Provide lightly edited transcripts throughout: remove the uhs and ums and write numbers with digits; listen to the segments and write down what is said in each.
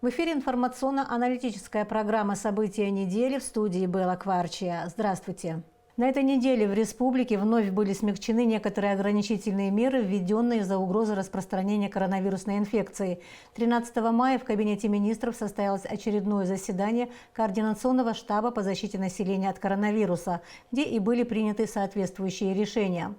В эфире информационно-аналитическая программа «События недели» в студии Белла Кварчия. Здравствуйте. На этой неделе в республике вновь были смягчены некоторые ограничительные меры, введенные из-за угрозы распространения коронавирусной инфекции. 13 мая в Кабинете министров состоялось очередное заседание Координационного штаба по защите населения от коронавируса, где и были приняты соответствующие решения.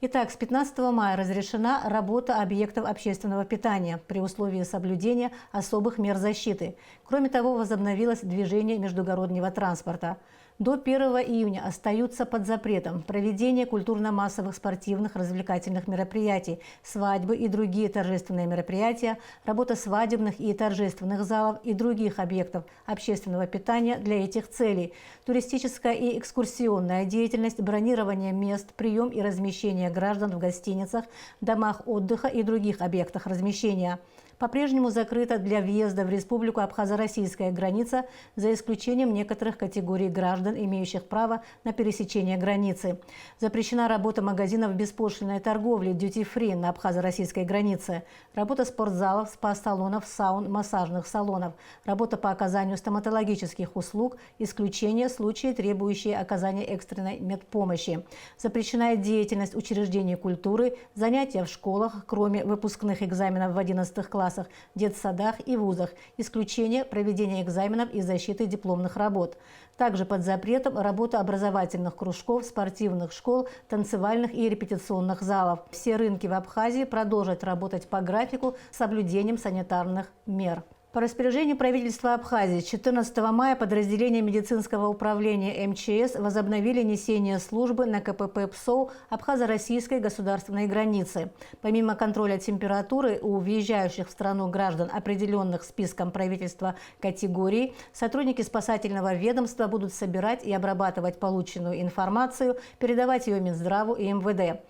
Итак, с 15 мая разрешена работа объектов общественного питания при условии соблюдения особых мер защиты. Кроме того, возобновилось движение междугороднего транспорта. До 1 июня остаются под запретом проведение культурно-массовых спортивных развлекательных мероприятий, свадьбы и другие торжественные мероприятия, работа свадебных и торжественных залов и других объектов общественного питания для этих целей, туристическая и экскурсионная деятельность, бронирование мест, прием и размещение граждан в гостиницах, домах отдыха и других объектах размещения. По-прежнему закрыта для въезда в республику абхазо-российская граница, за исключением некоторых категорий граждан, имеющих право на пересечение границы. Запрещена работа магазинов беспошлинной торговли «Дьюти-фри» на абхазо-российской границе, работа спортзалов, спа-салонов, саун, массажных салонов, работа по оказанию стоматологических услуг, исключение случаи, требующие оказания экстренной медпомощи. Запрещена деятельность учреждений культуры, занятия в школах, кроме выпускных экзаменов в 11 классах, детсадах и вузах, исключение проведения экзаменов и защиты дипломных работ. Также под запретом работа образовательных кружков, спортивных школ, танцевальных и репетиционных залов. Все рынки в Абхазии продолжат работать по графику с соблюдением санитарных мер. По распоряжению правительства Абхазии 14 мая подразделения медицинского управления МЧС возобновили несение службы на КПП ПСОУ абхазо-российской государственной границы. Помимо контроля температуры у въезжающих в страну граждан, определенных списком правительства категорий, сотрудники спасательного ведомства будут собирать и обрабатывать полученную информацию, передавать ее Минздраву и МВД.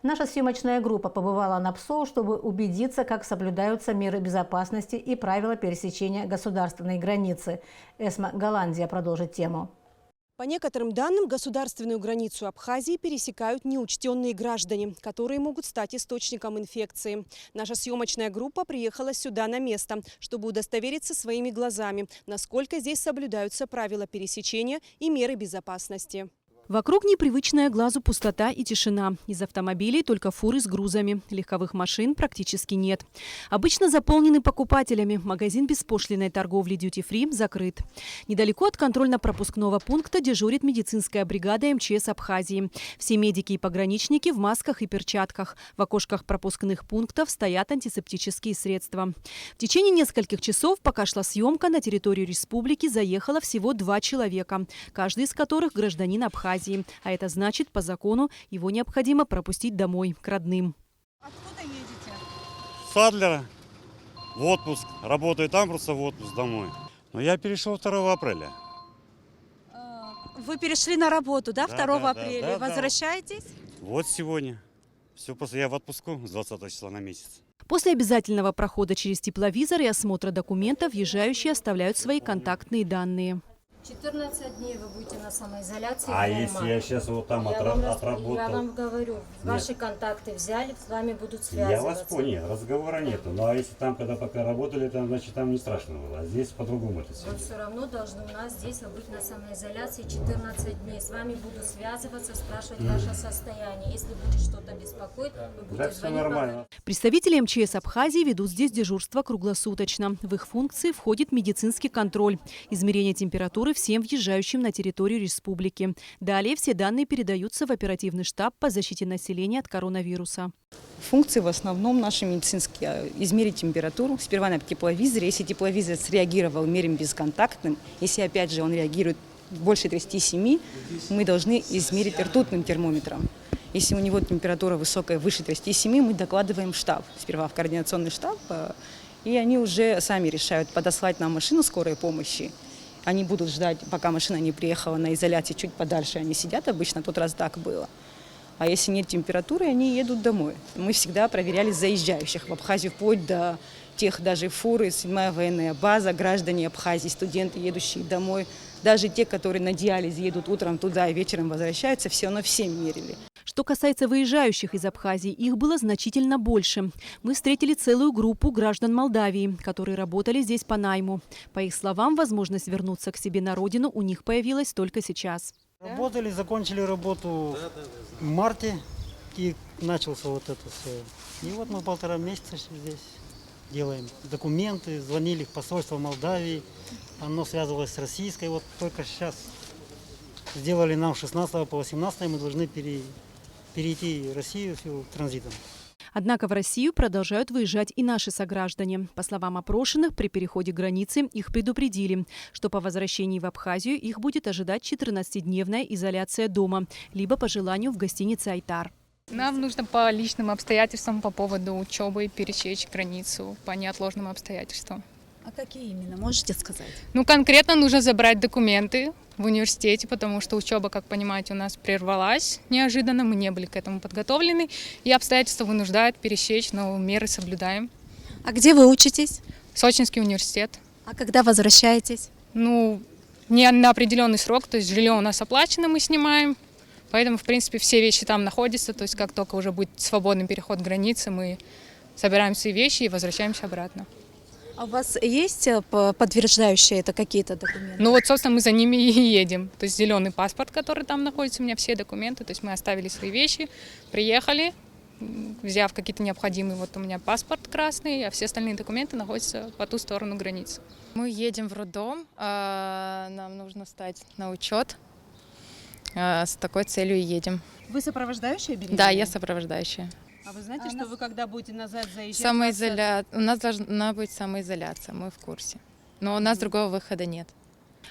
Наша съемочная группа побывала на ПСОУ, чтобы убедиться, как соблюдаются меры безопасности и правила пересечения государственной границы. Эсма Голландия продолжит тему. По некоторым данным, государственную границу Абхазии пересекают неучтенные граждане, которые могут стать источником инфекции. Наша съемочная группа приехала сюда на место, чтобы удостовериться своими глазами, насколько здесь соблюдаются правила пересечения и меры безопасности. Вокруг непривычная глазу пустота и тишина. Из автомобилей только фуры с грузами. Легковых машин практически нет. Обычно заполнены покупателями. Магазин беспошлинной торговли «Дьюти-фри» закрыт. Недалеко от контрольно-пропускного пункта дежурит медицинская бригада МЧС Абхазии. Все медики и пограничники в масках и перчатках. В окошках пропускных пунктов стоят антисептические средства. В течение нескольких часов, пока шла съемка, на территорию республики заехало всего 2 человека, каждый из которых гражданин Абхазии. А это значит, по закону его необходимо пропустить домой, к родным. Откуда едете? С Адлера. В отпуск. Работаю там, просто в отпуск домой. Но я перешел 2 апреля. Вы перешли на работу, да, 2 Да, апреля? да. Возвращаетесь? Вот сегодня. Все, после я в отпуску с 20 числа на месяц. После обязательного прохода через тепловизор и осмотра документов въезжающие оставляют свои контактные данные. 14 дней вы будете на самоизоляции А дома. если я сейчас вот там Я отработал? вам говорю, ваши контакты взяли, с вами будут связываться. Я вас понял, разговора нету. Ну а если там, когда пока работали, там, значит, там не страшно было. А здесь по-другому это все. Вы все равно должны у нас здесь быть на самоизоляции 14 дней. С вами будут связываться, спрашивать ваше состояние. Если будет что-то беспокоить, вы будете Да, все звонить. нормально. Представители МЧС Абхазии ведут здесь дежурство круглосуточно. В их функции входит медицинский контроль, измерение температуры всем въезжающим на территорию республики. Далее все данные передаются в оперативный штаб по защите населения от коронавируса. Функции в основном наши медицинские. Измерить температуру. Сперва на тепловизоре. Если тепловизор среагировал, мерим бесконтактным. Если опять же он реагирует больше 37, мы должны измерить ртутным термометром. Если у него температура высокая, выше 37, мы докладываем в штаб. Сперва в координационный штаб. И они уже сами решают, подослать нам машину скорой помощи. Они будут ждать, пока машина не приехала на изоляции, чуть подальше они сидят обычно, тот раз так было. А если нет температуры, они едут домой. Мы всегда проверяли заезжающих в Абхазию, вплоть до тех даже фуры, 7-я военная база, граждане Абхазии, студенты, едущие домой. Даже те, которые на диализе едут утром туда и вечером возвращаются, все равно всем мерили. Что касается выезжающих из Абхазии, их было значительно больше. Мы встретили целую группу граждан Молдавии, которые работали здесь по найму. По их словам, возможность вернуться к себе на родину у них появилась только сейчас. Работали, закончили работу в марте, и начался вот это все. И вот мы 1,5 месяца здесь делаем документы, звонили в посольство Молдавии, оно связывалось с российской. Вот только сейчас сделали нам 16 по 18, мы должны перейти Россию транзитом. Однако в Россию продолжают выезжать и наши сограждане. По словам опрошенных, при переходе границы их предупредили, что по возвращении в Абхазию их будет ожидать 14-дневная изоляция дома, либо по желанию в гостинице «Айтар». Нам нужно по личным обстоятельствам, по поводу учебы пересечь границу, по неотложным обстоятельствам. А какие именно, можете сказать? Ну, конкретно нужно забрать документы в университете, потому что учеба, как понимаете, у нас прервалась неожиданно, мы не были к этому подготовлены, и обстоятельства вынуждают пересечь, но меры соблюдаем. А где вы учитесь? Сочинский университет. А когда возвращаетесь? Ну, не на определенный срок, то есть жилье у нас оплачено, мы снимаем, поэтому, в принципе, все вещи там находятся, то есть как только уже будет свободный переход границы, мы собираем свои вещи и возвращаемся обратно. А у вас есть подтверждающие это какие-то документы? Ну вот, собственно, мы за ними и едем. То есть зеленый паспорт, который там находится, у меня все документы. То есть мы оставили свои вещи, приехали, взяв какие-то необходимые. Вот у меня паспорт красный, а все остальные документы находятся по ту сторону границы. Мы едем в роддом, нам нужно встать на учет. С такой целью и едем. Вы сопровождающая беременная? Да, я сопровождающая. А вы знаете, что вы когда будете назад заезжать? У нас должна быть самоизоляция, мы в курсе. Но у нас другого выхода нет.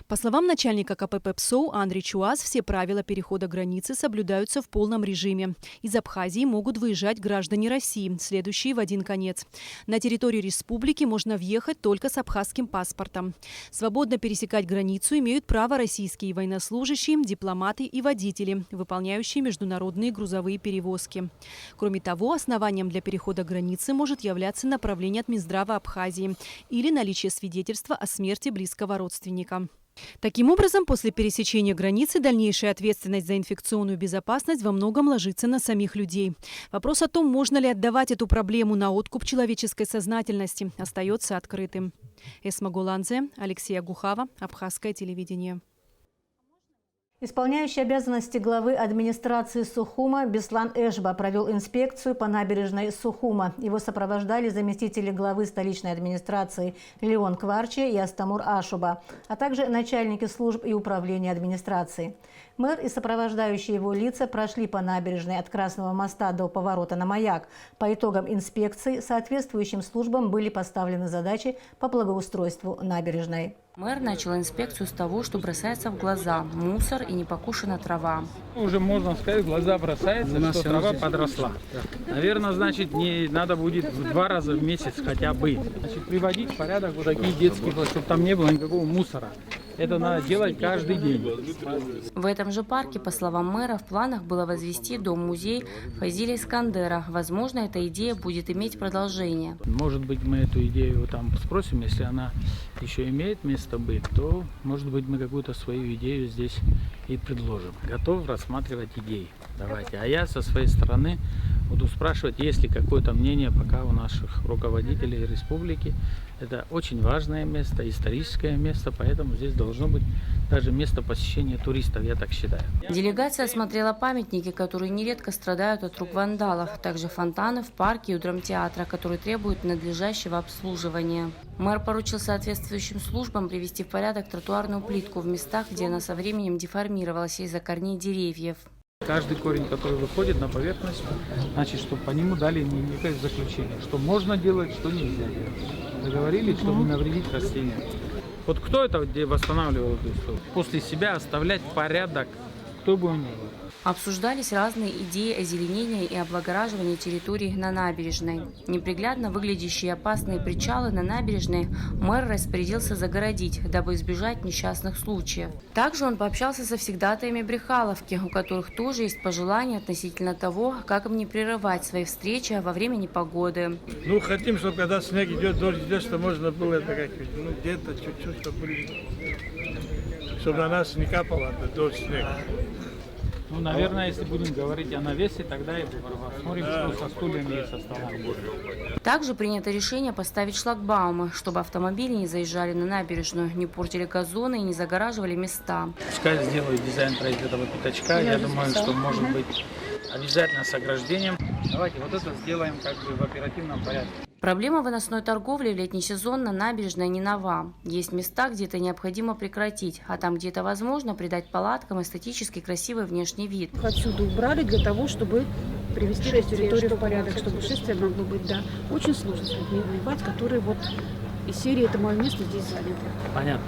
По словам начальника КПП ПСОУ Андрей Чуаз, все правила перехода границы соблюдаются в полном режиме. Из Абхазии могут выезжать граждане России, следующие в один конец. На территорию республики можно въехать только с абхазским паспортом. Свободно пересекать границу имеют право российские военнослужащие, дипломаты и водители, выполняющие международные грузовые перевозки. Кроме того, основанием для перехода границы может являться направление от Минздрава Абхазии или наличие свидетельства о смерти близкого родственника. Таким образом, после пересечения границы дальнейшая ответственность за инфекционную безопасность во многом ложится на самих людей. Вопрос о том, можно ли отдавать эту проблему на откуп человеческой сознательности, остается открытым. Эсма Гуланзе, Алексей Агухава, Абхазское телевидение. Исполняющий обязанности главы администрации Сухума Беслан Эшба провел инспекцию по набережной Сухума. Его сопровождали заместители главы столичной администрации Леон Кварчи и Астамур Ашуба, а также начальники служб и управления администрации. Мэр и сопровождающие его лица прошли по набережной от Красного моста до поворота на Маяк. По итогам инспекции соответствующим службам были поставлены задачи по благоустройству набережной. Мэр начал инспекцию с того, что бросается в глаза – мусор и непокушенная трава. Уже можно сказать, в глаза бросается, что трава подросла. Наверное, значит, не надо будет 2 раза в месяц хотя бы. Значит, приводить в порядок вот такие детские, чтобы там не было никакого мусора. Это надо делать каждый день. В этом же парке, по словам мэра, в планах было возвести дом-музей Фазиля Искандера. Возможно, эта идея будет иметь продолжение. Может быть, мы эту идею там спросим, если она еще имеет место быть, то, может быть, мы какую-то свою идею здесь и предложим. Готов рассматривать идеи. Давайте. А я со своей стороны буду спрашивать, есть ли какое-то мнение пока у наших руководителей республики. Это очень важное место, историческое место, поэтому здесь должно быть даже место посещения туристов, я так считаю. Делегация осмотрела памятники, которые нередко страдают от рук вандалов, также фонтаны в парке и у драмтеатра, которые требуют надлежащего обслуживания. Мэр поручил соответствующим службам привести в порядок тротуарную плитку в местах, где она со временем деформировалась из-за корней деревьев. Каждый корень, который выходит на поверхность, значит, чтобы по нему дали некое заключение, что можно делать, что нельзя делать. Договорились, чтобы не навредить растениям. Вот кто это восстанавливал? После себя оставлять порядок, кто бы он ни был. Обсуждались разные идеи озеленения и облагораживания территорий на набережной. Неприглядно выглядящие опасные причалы на набережной мэр распорядился загородить, дабы избежать несчастных случаев. Также он пообщался со завсегдатаями Брехаловки, у которых тоже есть пожелания относительно того, как им не прерывать свои встречи во время непогоды. Ну, хотим, чтобы когда снег идет, дождь идет, чтобы можно было это как где-то чуть-чуть, чтобы на нас не капало дождь, снег. Ну, наверное, если будем говорить о навесе, тогда и посмотрим, что со стульями и со столами будет. Также принято решение поставить шлагбаумы, чтобы автомобили не заезжали на набережную, не портили газоны и не загораживали места. Пускай сделают дизайн этого пятачка. Я думаю, что может быть обязательно с ограждением. Давайте вот это сделаем как бы в оперативном порядке. Проблема выносной торговли в летний сезон на набережной не нова. Есть места, где это необходимо прекратить, а там, где это возможно, придать палаткам эстетически красивый внешний вид. Отсюда убрали для того, чтобы привести эту территорию в порядок, чтобы шествие могло быть, да. Очень сложно с людьми воевать, которые вот из серии «Это мое место» здесь заняты. Понятно.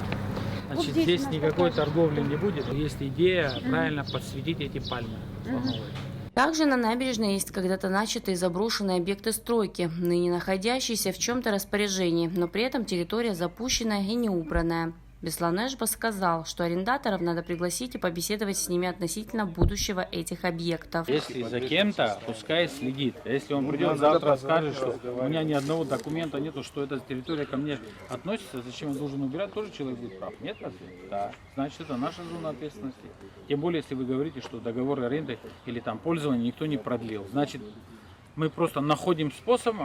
Значит, вот здесь никакой торговли не будет. Есть идея правильно подсветить эти пальмы. Также на набережной есть когда-то начатые заброшенные объекты стройки, ныне находящиеся в чем-то распоряжении, но при этом территория запущенная и не убранная. Беслан Эшба сказал, что арендаторов надо пригласить и побеседовать с ними относительно будущего этих объектов. Если за кем-то, пускай следит. Если он придет завтра, скажет, что у меня ни одного документа нету, что эта территория ко мне относится, зачем я должен убирать, тоже человек будет прав. Нет, разве? Да. Значит, это наша зона ответственности. Тем более, если вы говорите, что договор аренды или там пользования никто не продлил. Значит, мы просто находим способ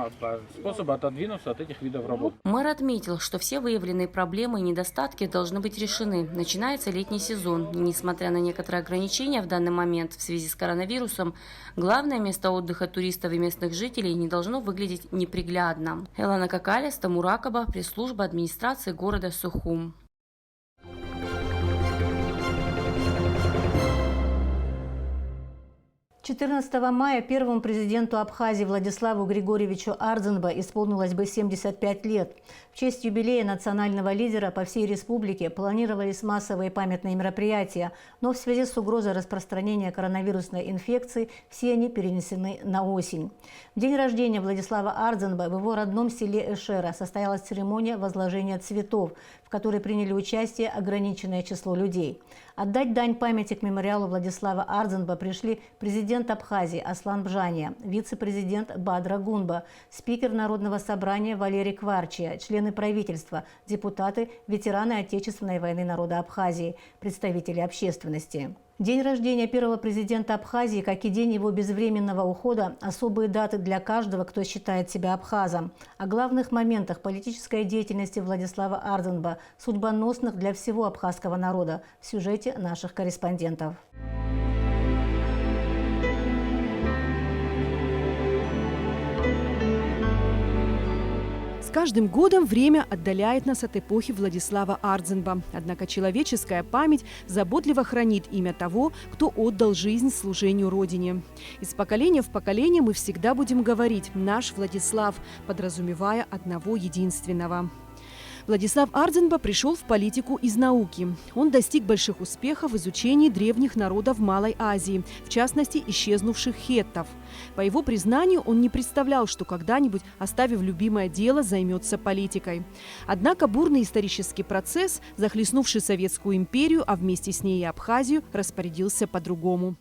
отодвинуться от этих видов работ. Мэр отметил, что все выявленные проблемы и недостатки должны быть решены. Начинается летний сезон. И несмотря на некоторые ограничения в данный момент в связи с коронавирусом, главное место отдыха туристов и местных жителей не должно выглядеть неприглядно. Элана Какалис, Тамур Акаба, пресс-служба администрации города Сухум. 14 мая первому президенту Абхазии Владиславу Григорьевичу Ардзинба исполнилось бы 75 лет. В честь юбилея национального лидера по всей республике планировались массовые памятные мероприятия, но в связи с угрозой распространения коронавирусной инфекции все они перенесены на осень. В день рождения Владислава Ардзинба в его родном селе Эшера состоялась церемония возложения цветов, в которой приняли участие ограниченное число людей. Отдать дань памяти к мемориалу Владислава Ардзинба пришли президент Абхазии Аслан Бжания, вице-президент Бадра Гунба, спикер Народного собрания Валерий Кварчия, члены правительства, депутаты, ветераны Отечественной войны народа Абхазии, представители общественности. День рождения первого президента Абхазии, как и день его безвременного ухода, особые даты для каждого, кто считает себя абхазом. О главных моментах политической деятельности Владислава Ардзинба, судьбоносных для всего абхазского народа, в сюжете наших корреспондентов. С каждым годом время отдаляет нас от эпохи Владислава Ардзинба. Однако человеческая память заботливо хранит имя того, кто отдал жизнь служению Родине. Из поколения в поколение мы всегда будем говорить «наш Владислав», подразумевая одного единственного. Владислав Ардзинба пришел в политику из науки. Он достиг больших успехов в изучении древних народов Малой Азии, в частности, исчезнувших хеттов. По его признанию, он не представлял, что когда-нибудь, оставив любимое дело, займется политикой. Однако бурный исторический процесс, захлестнувший Советскую империю, а вместе с ней и Абхазию, распорядился по-другому.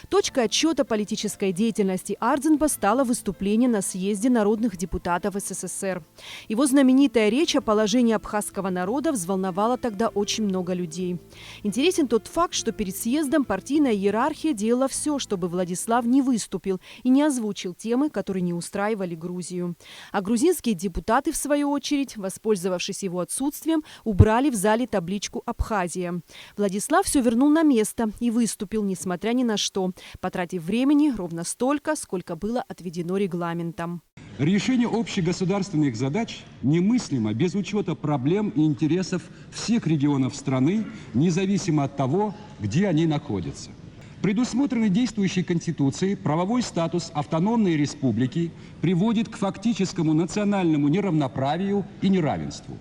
Точкой отсчета политической деятельности Ардзинба стало выступление на съезде народных депутатов СССР. Его знаменитая речь о положении абхазского народа взволновала тогда очень много людей. Интересен тот факт, что перед съездом партийная иерархия делала все, чтобы Владислав не выступил и не озвучил темы, которые не устраивали Грузию. А грузинские депутаты, в свою очередь, воспользовавшись его отсутствием, убрали в зале табличку «Абхазия». Владислав все вернул на место и выступил, несмотря ни на что, потратив времени ровно столько, сколько было отведено регламентом. Решение общегосударственных задач немыслимо без учета проблем и интересов всех регионов страны, независимо от того, где они находятся. Предусмотренный действующей Конституцией правовой статус автономной республики приводит к фактическому национальному неравноправию и неравенству.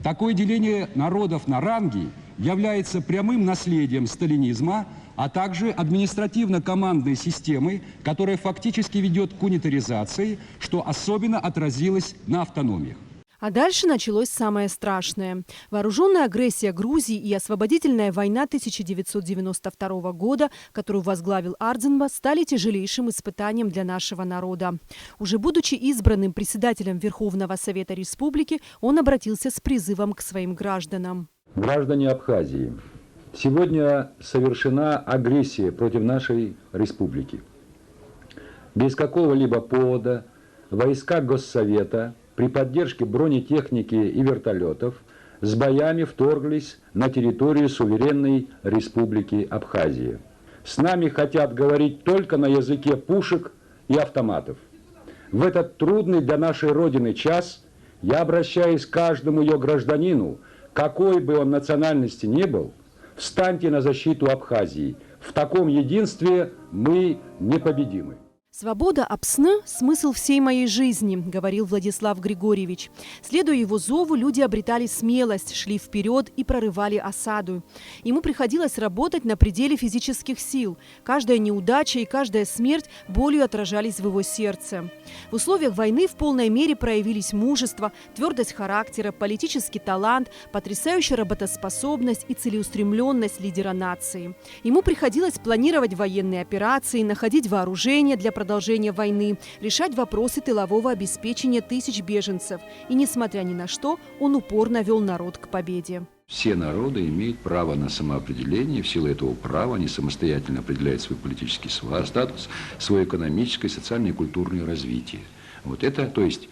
Такое деление народов на ранги является прямым наследием сталинизма, а также административно-командной системы, которая фактически ведет к унитаризации, что особенно отразилось на автономиях. А дальше началось самое страшное. Вооруженная агрессия Грузии и освободительная война 1992 года, которую возглавил Ардзинба, стали тяжелейшим испытанием для нашего народа. Уже будучи избранным председателем Верховного Совета Республики, он обратился с призывом к своим гражданам. Граждане Абхазии, Сегодня совершена агрессия против нашей республики. Без какого-либо повода войска Госсовета при поддержке бронетехники и вертолетов с боями вторглись на территорию суверенной республики Абхазия. С нами хотят говорить только на языке пушек и автоматов. В этот трудный для нашей Родины час я обращаюсь к каждому ее гражданину, какой бы он национальности ни был, встаньте на защиту Абхазии. В таком единстве мы непобедимы. «Свобода Апсны – смысл всей моей жизни», – говорил Владислав Григорьевич. Следуя его зову, люди обретали смелость, шли вперед и прорывали осаду. Ему приходилось работать на пределе физических сил. Каждая неудача и каждая смерть болью отражались в его сердце. В условиях войны в полной мере проявились мужество, твердость характера, политический талант, потрясающая работоспособность и целеустремленность лидера нации. Ему приходилось планировать военные операции, находить вооружение для продолжения войны, решать вопросы тылового обеспечения тысяч беженцев. И, несмотря ни на что, он упорно вел народ к победе. Все народы имеют право на самоопределение. В силу этого права они самостоятельно определяют свой политический статус, свое экономическое, социальное и культурное развитие. Вот это, то есть,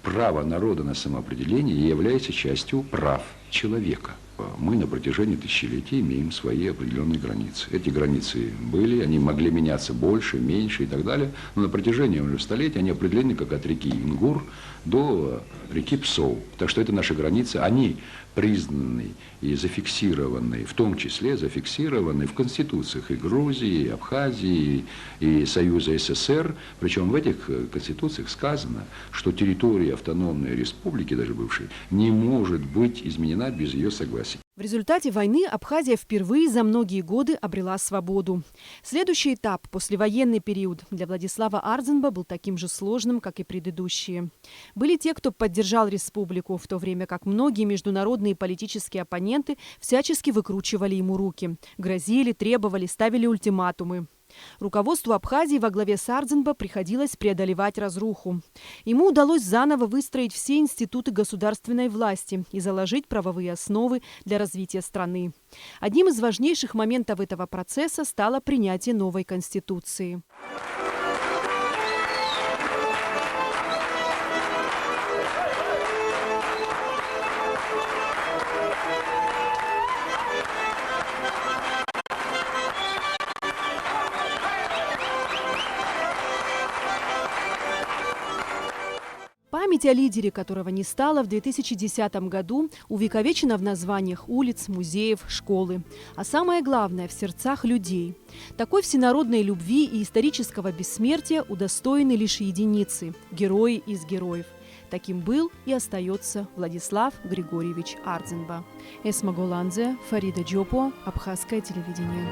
право народа на самоопределение является частью прав человека. Мы на протяжении тысячелетий имеем свои определенные границы. Эти границы были, они могли меняться больше, меньше и так далее. Но на протяжении уже столетий они определены как от реки Ингур до реки Псоу. Так что это наши границы, они признаны и зафиксированы, в том числе зафиксированы в конституциях и Грузии, и Абхазии, и Союза СССР. Причем в этих конституциях сказано, что территория автономной республики, даже бывшей, не может быть изменена без ее согласия. В результате войны Абхазия впервые за многие годы обрела свободу. Следующий этап, послевоенный период, для Владислава Арзенба был таким же сложным, как и предыдущие. Были те, кто поддержал республику, в то время как многие международные политические оппоненты всячески выкручивали ему руки. Грозили, требовали, ставили ультиматумы. Руководству Абхазии во главе с Арзенба приходилось преодолевать разруху. Ему удалось заново выстроить все институты государственной власти и заложить правовые основы для развития страны. Одним из важнейших моментов этого процесса стало принятие новой конституции. Память о лидере, которого не стало, в 2010 году увековечена в названиях улиц, музеев, школы. А самое главное – в сердцах людей. Такой всенародной любви и исторического бессмертия удостоены лишь единицы – герои из героев. Таким был и остается Владислав Григорьевич Арзенба. Эсма Голанзе, Фарида Джопо, Абхазское телевидение.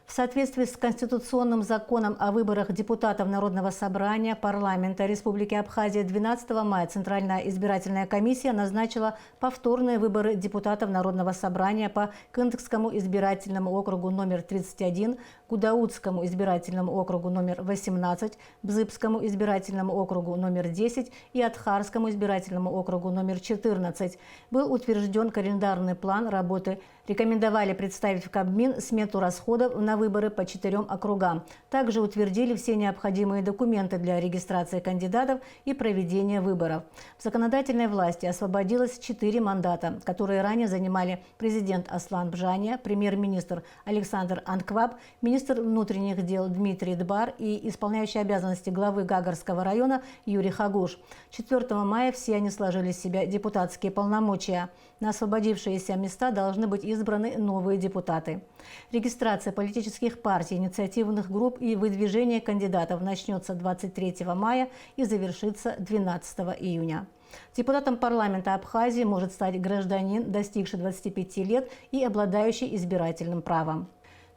В соответствии с Конституционным законом о выборах депутатов Народного собрания парламента Республики Абхазия 12 мая Центральная избирательная комиссия назначила повторные выборы депутатов Народного собрания по Кындыкскому избирательному округу номер 31, Гудаутскому избирательному округу номер 18, Бзыбскому избирательному округу номер 10 и Атхарскому избирательному округу номер 14. Был утвержден календарный план работы. Рекомендовали представить в Кабмин смету расходов на выборы по 4 округам. Также утвердили все необходимые документы для регистрации кандидатов и проведения выборов. В законодательной власти освободилось 4 мандата, которые ранее занимали президент Аслан Бжания, премьер-министр Александр Анкваб, министр внутренних дел Дмитрий Дбар и исполняющий обязанности главы Гагарского района Юрий Хагуш. 4 мая все они сложили с себя депутатские полномочия. На освободившиеся места должны быть избраны новые депутаты. Регистрация политических партий, инициативных групп и выдвижение кандидатов начнется 23 мая и завершится 12 июня. Депутатом парламента Абхазии может стать гражданин, достигший 25 лет и обладающий избирательным правом.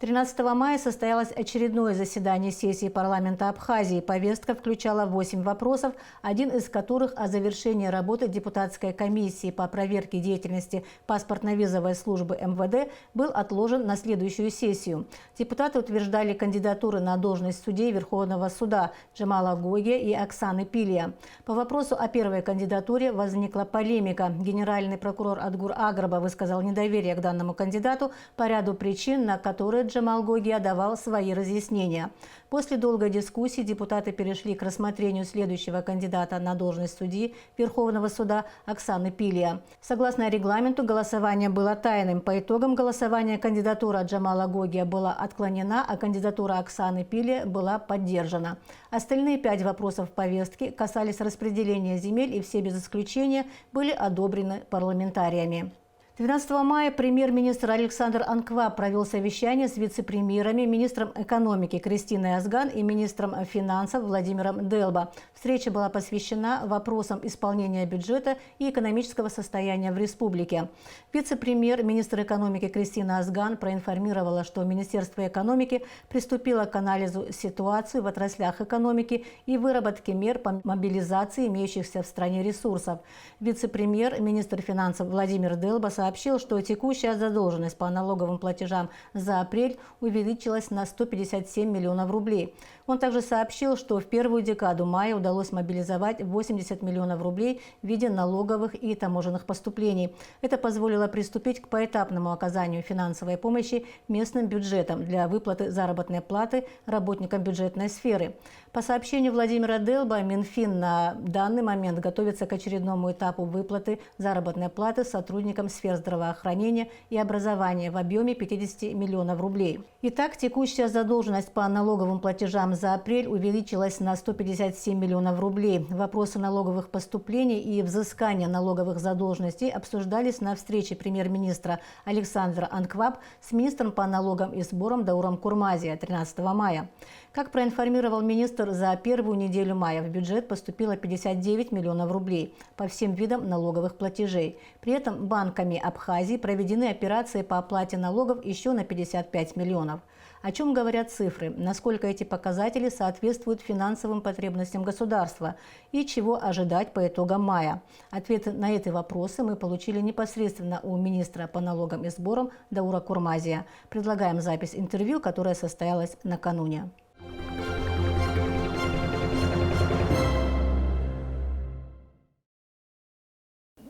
13 мая состоялось очередное заседание сессии парламента Абхазии. Повестка включала 8 вопросов, один из которых о завершении работы депутатской комиссии по проверке деятельности паспортно-визовой службы МВД был отложен на следующую сессию. Депутаты утверждали кандидатуры на должность судей Верховного суда Джамала Гоги и Оксаны Пилия. По вопросу о первой кандидатуре возникла полемика. Генеральный прокурор Адгур Аграба высказал недоверие к данному кандидату по ряду причин, на которые Джамал Гогия давал свои разъяснения. После долгой дискуссии депутаты перешли к рассмотрению следующего кандидата на должность судьи Верховного суда Оксаны Пилия. Согласно регламенту, голосование было тайным. По итогам голосования кандидатура Джамала Гогия была отклонена, а кандидатура Оксаны Пилия была поддержана. Остальные 5 вопросов повестки касались распределения земель, и все без исключения были одобрены парламентариями. 12 мая премьер-министр Александр Анкваб провел совещание с вице-премьерами, министром экономики Кристиной Азган и министром финансов Владимиром Делба. Встреча была посвящена вопросам исполнения бюджета и экономического состояния в республике. Вице-премьер, министр экономики Кристина Азган проинформировала, что Министерство экономики приступило к анализу ситуации в отраслях экономики и выработке мер по мобилизации имеющихся в стране ресурсов. Вице-премьер, министр финансов Владимир Делба сообщил, что текущая задолженность по налоговым платежам за апрель увеличилась на 157 миллионов рублей. Он также сообщил, что в первую декаду мая удалось мобилизовать 80 миллионов рублей в виде налоговых и таможенных поступлений. Это позволило приступить к поэтапному оказанию финансовой помощи местным бюджетам для выплаты заработной платы работникам бюджетной сферы. По сообщению Владимира Делба, Минфин на данный момент готовится к очередному этапу выплаты заработной платы сотрудникам сфер здравоохранения и образования в объеме 50 миллионов рублей. Итак, текущая задолженность по налоговым платежам за апрель увеличилась на 157 миллионов рублей. Вопросы налоговых поступлений и взыскания налоговых задолженностей обсуждались на встрече премьер-министра Александра Анкваб с министром по налогам и сборам Дауром Курмазия 13 мая. Как проинформировал министр, за первую неделю мая в бюджет поступило 59 миллионов рублей по всем видам налоговых платежей. При этом банками Абхазии проведены операции по оплате налогов еще на 55 миллионов. О чем говорят цифры, насколько эти показатели соответствуют финансовым потребностям государства и чего ожидать по итогам мая? Ответы на эти вопросы мы получили непосредственно у министра по налогам и сборам Даура Курмазия. Предлагаем запись интервью, которое состоялось накануне.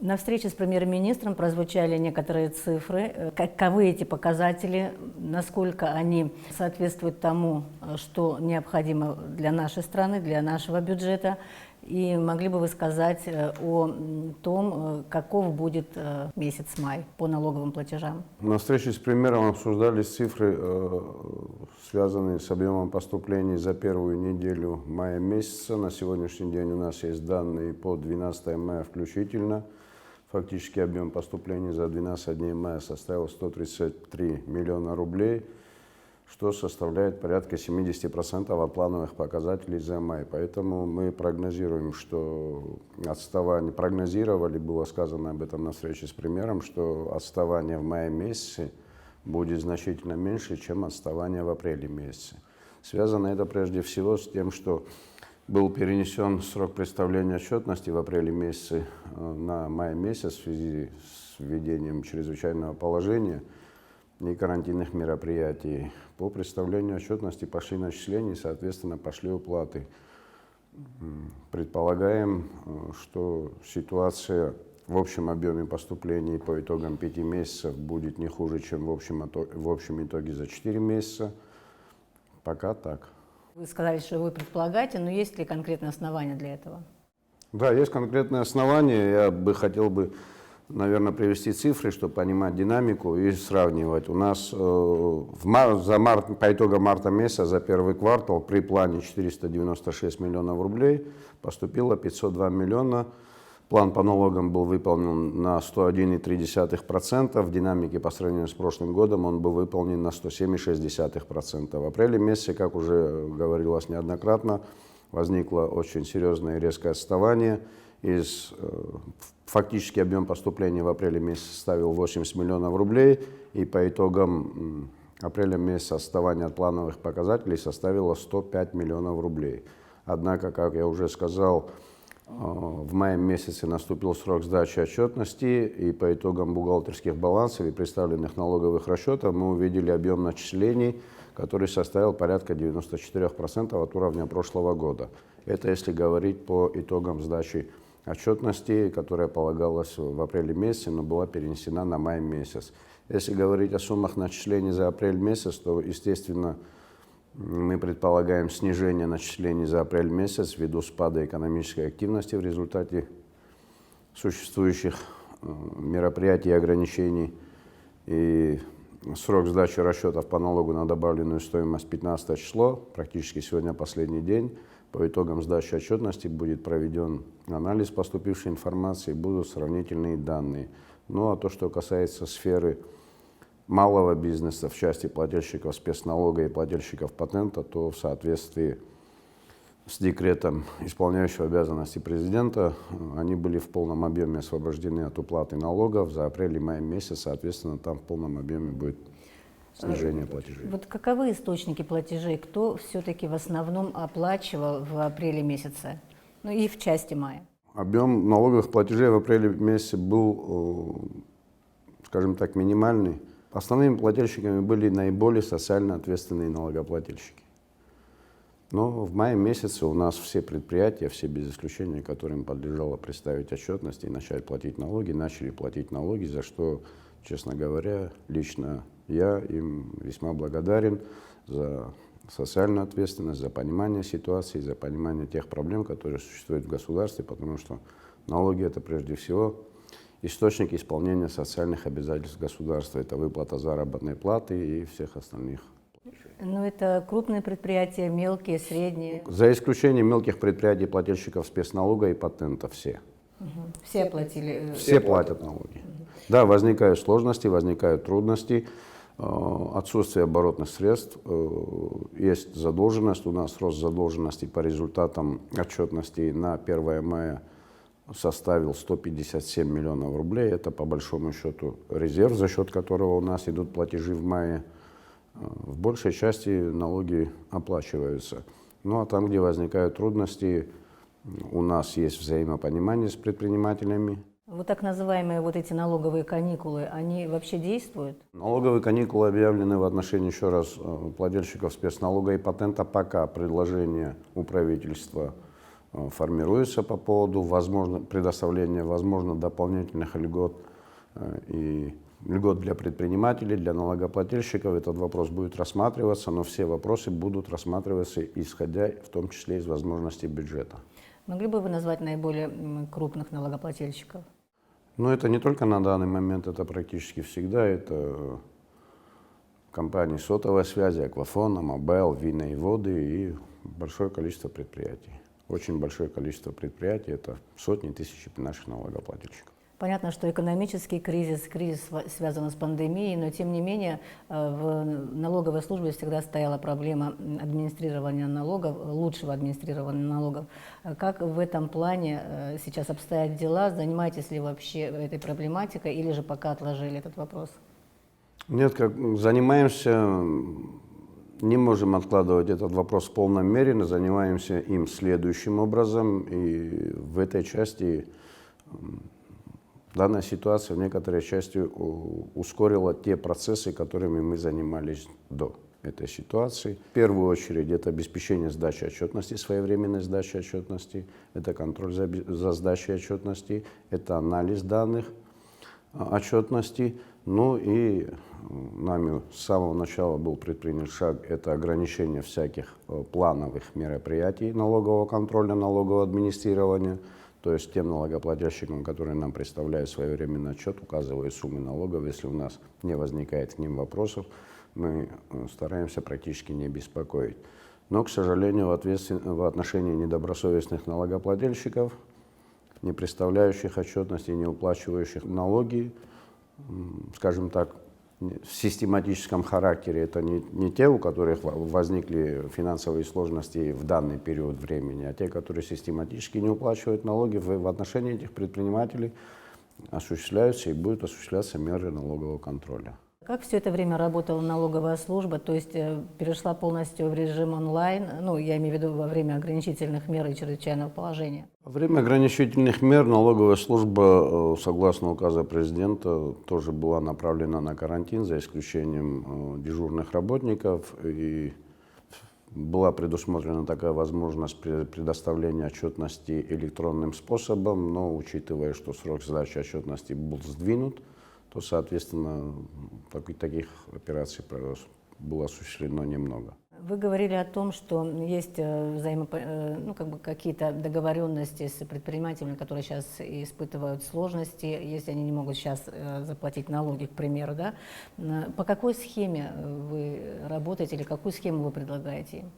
На встрече с премьер-министром прозвучали некоторые цифры. Каковы эти показатели, насколько они соответствуют тому, что необходимо для нашей страны, для нашего бюджета? И могли бы вы сказать о том, каков будет месяц май по налоговым платежам? На встрече с премьером обсуждались цифры, связанные с объемом поступлений за первую неделю мая месяца. На сегодняшний день у нас есть данные по 12 мая включительно. Фактически объем поступлений за 12 дней мая составил 133 миллиона рублей, что составляет порядка 70% от плановых показателей за май. Поэтому мы прогнозируем, что прогнозировали, было сказано об этом на встрече с премьером, что отставание в мае месяце будет значительно меньше, чем отставание в апреле месяце. Связано это прежде всего с тем, что был перенесен срок представления отчетности в апреле месяце на май месяц в связи с введением чрезвычайного положения и карантинных мероприятий. По представлению отчетности пошли начисления, соответственно, пошли уплаты. Предполагаем, что ситуация в общем объеме поступлений по итогам 5 месяцев будет не хуже, чем в общем итоге за 4 месяца. Пока так. Вы сказали, что вы предполагаете, но есть ли конкретные основания для этого? Да, есть конкретные основания. Я хотел бы, наверное, привести цифры, чтобы понимать динамику и сравнивать. У нас по итогам марта месяца за первый квартал при плане 496 миллионов рублей поступило 502 миллиона. План по налогам был выполнен на 101,3%. В динамике по сравнению с прошлым годом он был выполнен на 107,6%. В апреле месяце, как уже говорилось неоднократно, возникло очень серьезное и резкое отставание. Фактически объем поступления в апреле месяце составил 80 миллионов рублей. И по итогам апреля месяца отставание от плановых показателей составило 105 миллионов рублей. Однако, как я уже сказал, в мае месяце наступил срок сдачи отчетности, и по итогам бухгалтерских балансов и представленных налоговых расчетов мы увидели объем начислений, который составил порядка 94% от уровня прошлого года. Это если говорить по итогам сдачи отчетности, которая полагалась в апреле месяце, но была перенесена на май месяц. Если говорить о суммах начислений за апрель месяц, то, естественно, мы предполагаем снижение начислений за апрель месяц ввиду спада экономической активности в результате существующих мероприятий и ограничений. И срок сдачи расчетов по налогу на добавленную стоимость 15 число, практически сегодня последний день. По итогам сдачи отчетности будет проведен анализ поступившей информации, будут сравнительные данные. Ну а то, что касается сферы малого бизнеса в части плательщиков спецналога и плательщиков патента, то в соответствии с декретом исполняющего обязанности президента они были в полном объеме освобождены от уплаты налогов за апрель и май месяц, соответственно, там в полном объеме будет снижение платежей. Вот каковы источники платежей? Кто все-таки в основном оплачивал в апреле месяце, ну и в части мая? Объем налоговых платежей в апреле месяце был, скажем так, минимальный. Основными плательщиками были наиболее социально ответственные налогоплательщики. Но в мае месяце у нас все предприятия, все без исключения, которым подлежало представить отчетность и начать платить налоги, начали платить налоги, за что, честно говоря, лично я им весьма благодарен за социальную ответственность, за понимание ситуации, за понимание тех проблем, которые существуют в государстве, потому что налоги – это прежде всего источник исполнения социальных обязательств государства. Это выплата заработной платы и всех остальных. Ну, это крупные предприятия, мелкие, средние? За исключением мелких предприятий, плательщиков спецналога и патента все. Все оплатили? Все платят налоги. Да, возникают сложности, возникают трудности, отсутствие оборотных средств, есть задолженность. У нас рост задолженности по результатам отчетности на 1 мая составил 157 миллионов рублей. Это, по большому счету, резерв, за счет которого у нас идут платежи в мае. В большей части налоги оплачиваются. Ну а там, где возникают трудности, у нас есть взаимопонимание с предпринимателями. Вот так называемые вот эти налоговые каникулы, они вообще действуют? Налоговые каникулы объявлены в отношении, еще раз, плательщиков спецналога и патента, пока предложение у правительства формируется по поводу предоставления, возможно, дополнительных льгот и льгот для предпринимателей, для налогоплательщиков. Этот вопрос будет рассматриваться, но все вопросы будут рассматриваться, исходя в том числе из возможностей бюджета. Могли бы вы назвать наиболее крупных налогоплательщиков? Но это не только на данный момент, это практически всегда. Это компании сотовой связи, Аквафон, Амобел, Вина и Воды и большое количество предприятий. Очень большое количество предприятий, это сотни тысяч наших налогоплательщиков. Понятно, что экономический кризис связан с пандемией, но тем не менее в налоговой службе всегда стояла проблема администрирования налогов, лучшего администрирования налогов. Как в этом плане сейчас обстоят дела? Занимаетесь ли вообще этой проблематикой или же пока отложили этот вопрос? Нет, занимаемся, не можем откладывать этот вопрос в полном мере, но занимаемся им следующим образом. И в этой части данная ситуация в некоторой части ускорила те процессы, которыми мы занимались до этой ситуации. В первую очередь это обеспечение сдачи отчетности, своевременной сдачи отчетности, это контроль за сдачей отчетности, это анализ данных отчетности. Ну и нами с самого начала был предпринят шаг, это ограничение всяких плановых мероприятий налогового контроля, налогового администрирования. То есть тем налогоплательщикам, которые нам представляют своевременный отчет, указывают суммы налогов, если у нас не возникает к ним вопросов, мы стараемся практически не беспокоить. Но, к сожалению, в отношении недобросовестных налогоплательщиков, не представляющих отчетности, не уплачивающих налоги, скажем так, в систематическом характере, это не те, у которых возникли финансовые сложности в данный период времени, а те, которые систематически не уплачивают налоги, в отношении этих предпринимателей осуществляются и будут осуществляться меры налогового контроля. Как все это время работала налоговая служба, то есть перешла полностью в режим онлайн, ну, я имею в виду во время ограничительных мер и чрезвычайного положения? Во время ограничительных мер налоговая служба, согласно указа президента, тоже была направлена на карантин, за исключением дежурных работников, и была предусмотрена такая возможность предоставления отчетности электронным способом, но учитывая, что срок сдачи отчетности был сдвинут, то, соответственно, таких операций было осуществлено немного. Вы говорили о том, что есть какие-то договоренности с предпринимателями, которые сейчас испытывают сложности, если они не могут сейчас заплатить налоги, к примеру, да? По какой схеме вы работаете или какую схему вы предлагаете им?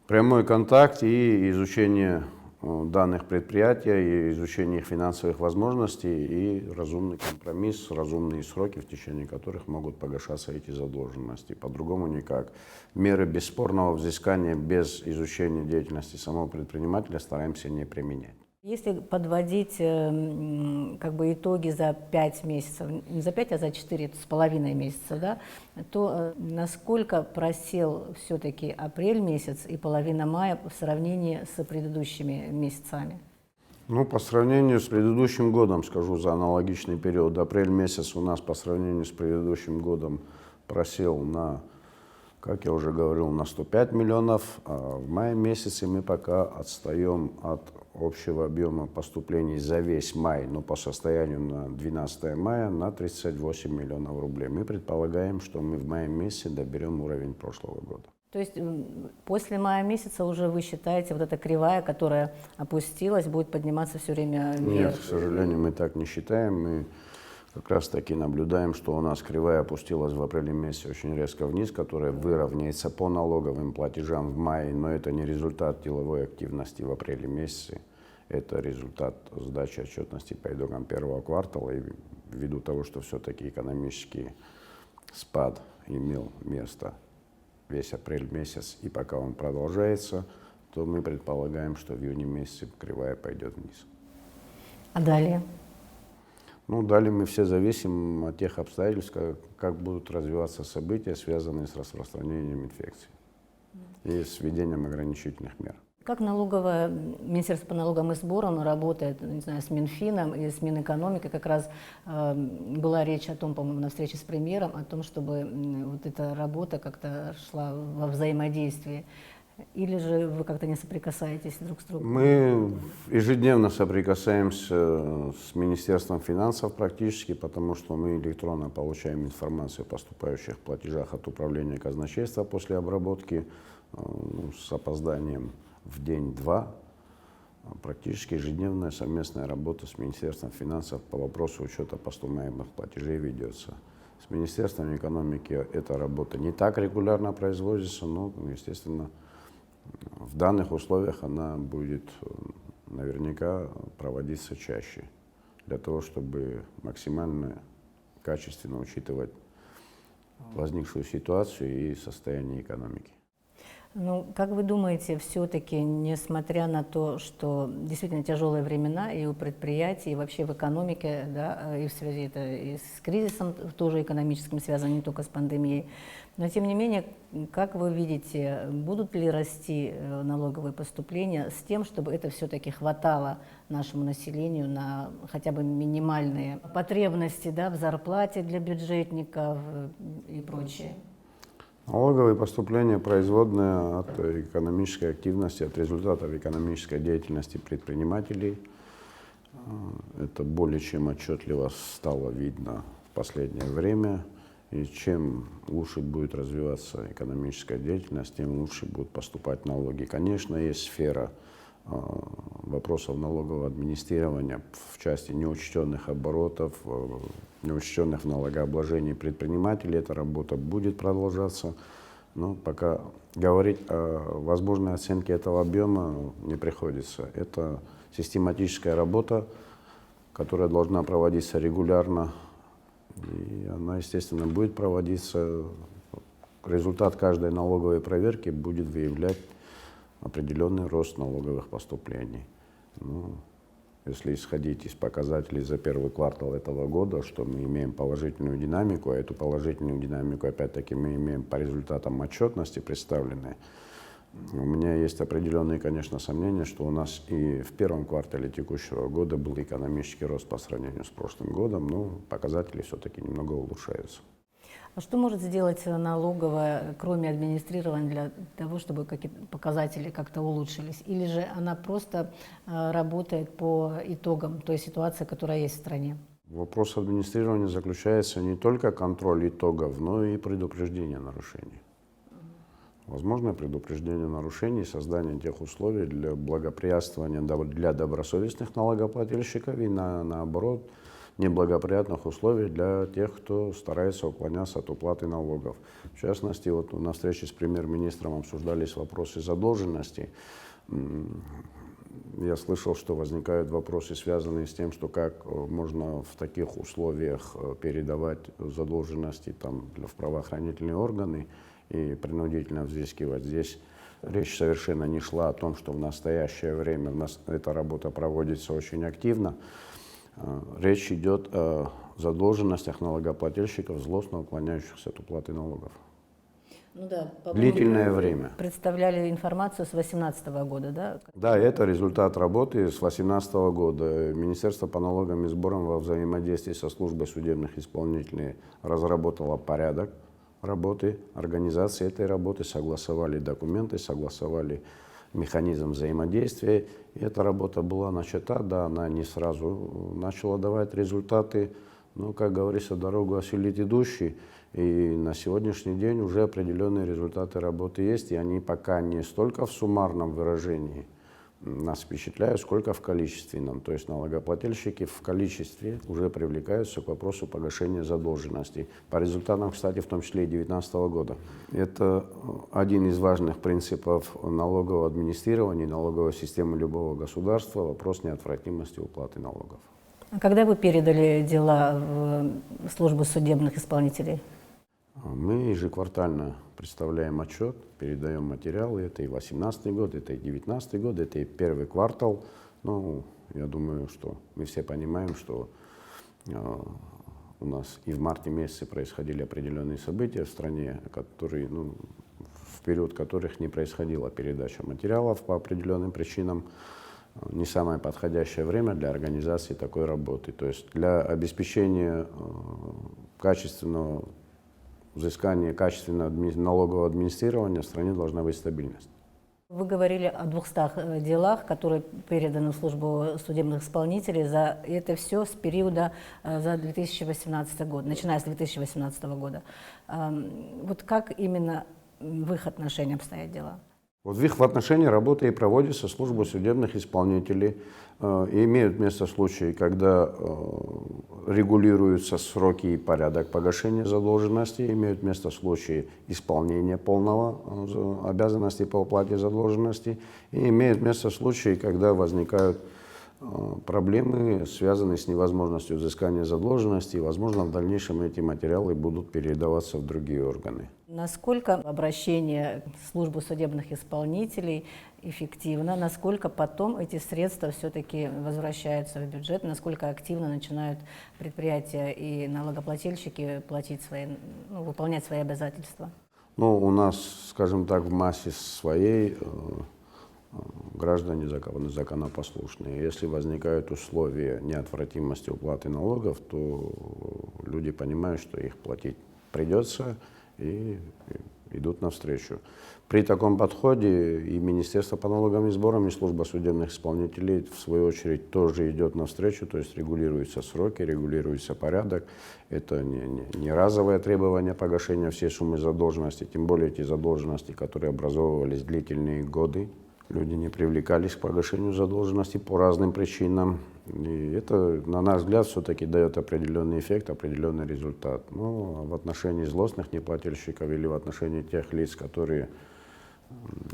Прямой контакт и изучение данных предприятия, и изучение их финансовых возможностей, и разумный компромисс, разумные сроки, в течение которых могут погашаться эти задолженности. По-другому никак. Меры бесспорного взыскания без изучения деятельности самого предпринимателя стараемся не применять. Если подводить итоги за 5 месяцев, не за 5, а за 4,5 месяца, да, то насколько просел все-таки апрель месяц и половина мая в сравнении с предыдущими месяцами? Ну, по сравнению с предыдущим годом, скажу, за аналогичный период, апрель месяц у нас по сравнению с предыдущим годом просел на, как я уже говорил, на 105 миллионов, а в мае месяце мы пока отстаем от общего объема поступлений за весь май, но по состоянию на 12 мая на 38 миллионов рублей. Мы предполагаем, что мы в мае месяце доберем уровень прошлого года. То есть после мая месяца уже вы считаете, вот эта кривая, которая опустилась, будет подниматься все время вверх? Нет, к сожалению, мы так не считаем. Мы как раз таки наблюдаем, что у нас кривая опустилась в апреле месяце очень резко вниз, которая выровняется по налоговым платежам в мае, но это не результат деловой активности в апреле месяце, это результат сдачи отчетности по итогам первого квартала, и ввиду того, что все-таки экономический спад имел место весь апрель месяц, и пока он продолжается, то мы предполагаем, что в июне месяце кривая пойдет вниз. А далее? Ну, далее мы все зависим от тех обстоятельств, как будут развиваться события, связанные с распространением инфекции и с введением ограничительных мер. Как Министерство по налогам и сборам работает, не знаю, с Минфином и с Минэкономикой? Как раз была речь о том, по-моему, на встрече с премьером, о том, чтобы вот эта работа как-то шла во взаимодействии. Или же вы как-то не соприкасаетесь друг с другом? Мы ежедневно соприкасаемся с Министерством финансов практически, потому что мы электронно получаем информацию о поступающих платежах от Управления казначейства после обработки с опозданием в день-два. Практически ежедневная совместная работа с Министерством финансов по вопросу учета поступаемых платежей ведется. С Министерством экономики эта работа не так регулярно производится, но, естественно, в данных условиях она будет наверняка проводиться чаще, для того, чтобы максимально качественно учитывать возникшую ситуацию и состояние экономики. Ну, как вы думаете, все-таки, несмотря на то, что действительно тяжелые времена и у предприятий, и вообще в экономике, да, и в связи это и с кризисом тоже экономическим связано, не только с пандемией, но тем не менее, как вы видите, будут ли расти налоговые поступления с тем, чтобы это все-таки хватало нашему населению на хотя бы минимальные потребности, да, в зарплате для бюджетников и прочее? Налоговые поступления производные от экономической активности, от результатов экономической деятельности предпринимателей. Это более чем отчетливо стало видно в последнее время. И чем лучше будет развиваться экономическая деятельность, тем лучше будут поступать налоги. Конечно, есть сфера вопросов налогового администрирования в части неучтенных оборотов, неучтенных в налогообложении предпринимателей. Эта работа будет продолжаться, но пока говорить о возможной оценке этого объема не приходится. Это систематическая работа, которая должна проводиться регулярно, и она, естественно, будет проводиться. Результат каждой налоговой проверки будет выявлять определенный рост налоговых поступлений. Ну, если исходить из показателей за первый квартал этого года, что мы имеем положительную динамику, а эту положительную динамику, опять-таки, мы имеем по результатам отчетности представленной, у меня есть определенные, конечно, сомнения, что у нас и в первом квартале текущего года был экономический рост по сравнению с прошлым годом, но показатели все-таки немного улучшаются. А что может сделать налоговая, кроме администрирования, для того, чтобы какие-то показатели как-то улучшились? Или же она просто работает по итогам той ситуации, которая есть в стране? Вопрос администрирования заключается не только в контроле итогов, но и предупреждение нарушений. Возможно предупреждение нарушений, создание тех условий для благоприятствования для добросовестных налогоплательщиков и наоборот неблагоприятных условий для тех, кто старается уклоняться от уплаты налогов. В частности, вот на встрече с премьер-министром обсуждались вопросы задолженности. Я слышал, что возникают вопросы, связанные с тем, что как можно в таких условиях передавать задолженности в правоохранительные органы и принудительно взыскивать. Здесь речь совершенно не шла о том, что в настоящее время у нас эта работа проводится очень активно. Речь идет о задолженностях налогоплательщиков, злостно уклоняющихся от уплаты налогов. Ну да, длительное время. Представляли информацию с 2018 года, да? Да, это результат работы с 2018 года. Министерство по налогам и сборам во взаимодействии со службой судебных исполнителей разработало порядок работы, организации этой работы, согласовали документы, согласовали механизм взаимодействия. И эта работа была начата, да, она не сразу начала давать результаты, но, как говорится, дорогу осилит идущий. И на сегодняшний день уже определенные результаты работы есть, и они пока не столько в суммарном выражении нас впечатляют, сколько в количественном. То есть налогоплательщики в количестве уже привлекаются к вопросу погашения задолженностей. По результатам, кстати, в том числе и 2019 года. Это один из важных принципов налогового администрирования, налоговой системы любого государства, вопрос неотвратимости уплаты налогов. А когда вы передали дела в службу судебных исполнителей? Мы ежеквартально представляем отчет, передаем материалы. Это и 2018 год, это и 2019 год, это и первый квартал. Ну, я думаю, что мы все понимаем, что у нас и в марте месяце происходили определенные события в стране, которые, в период которых не происходила передача материалов по определенным причинам. Не самое подходящее время для организации такой работы. То есть для обеспечения качественного взыскания, качественного налогового администрирования в стране должна быть стабильность. Вы говорили о 200 делах, которые переданы в службу судебных исполнителей. За это все с периода за 2018 год, начиная с 2018 года. Вот как именно в их отношении обстоят дела? Вот в их отношении работа и проводится службой судебных исполнителей. И имеют место случаи, когда регулируются сроки и порядок погашения задолженности, имеют место случаи исполнения полного обязанностей по уплате задолженности, и имеют место случаи, когда возникают проблемы, связанные с невозможностью взыскания задолженности, и, возможно, в дальнейшем эти материалы будут передаваться в другие органы. Насколько обращение в службу судебных исполнителей эффективно, насколько потом эти средства все-таки возвращаются в бюджет, насколько активно начинают предприятия и налогоплательщики платить выполнять свои обязательства? У нас, скажем так, в массе своей граждане законопослушные. Если возникают условия неотвратимости уплаты налогов, то люди понимают, что их платить придется, и идут навстречу. При таком подходе и Министерство по налогам и сборам, и служба судебных исполнителей, в свою очередь, тоже идет навстречу, то есть регулируются сроки, регулируется порядок. Это не разовое требование погашения всей суммы задолженности, тем более эти задолженности, которые образовывались длительные годы. Люди не привлекались к погашению задолженности по разным причинам. И это, на наш взгляд, все-таки дает определенный эффект, определенный результат. Но в отношении злостных неплательщиков или в отношении тех лиц, которые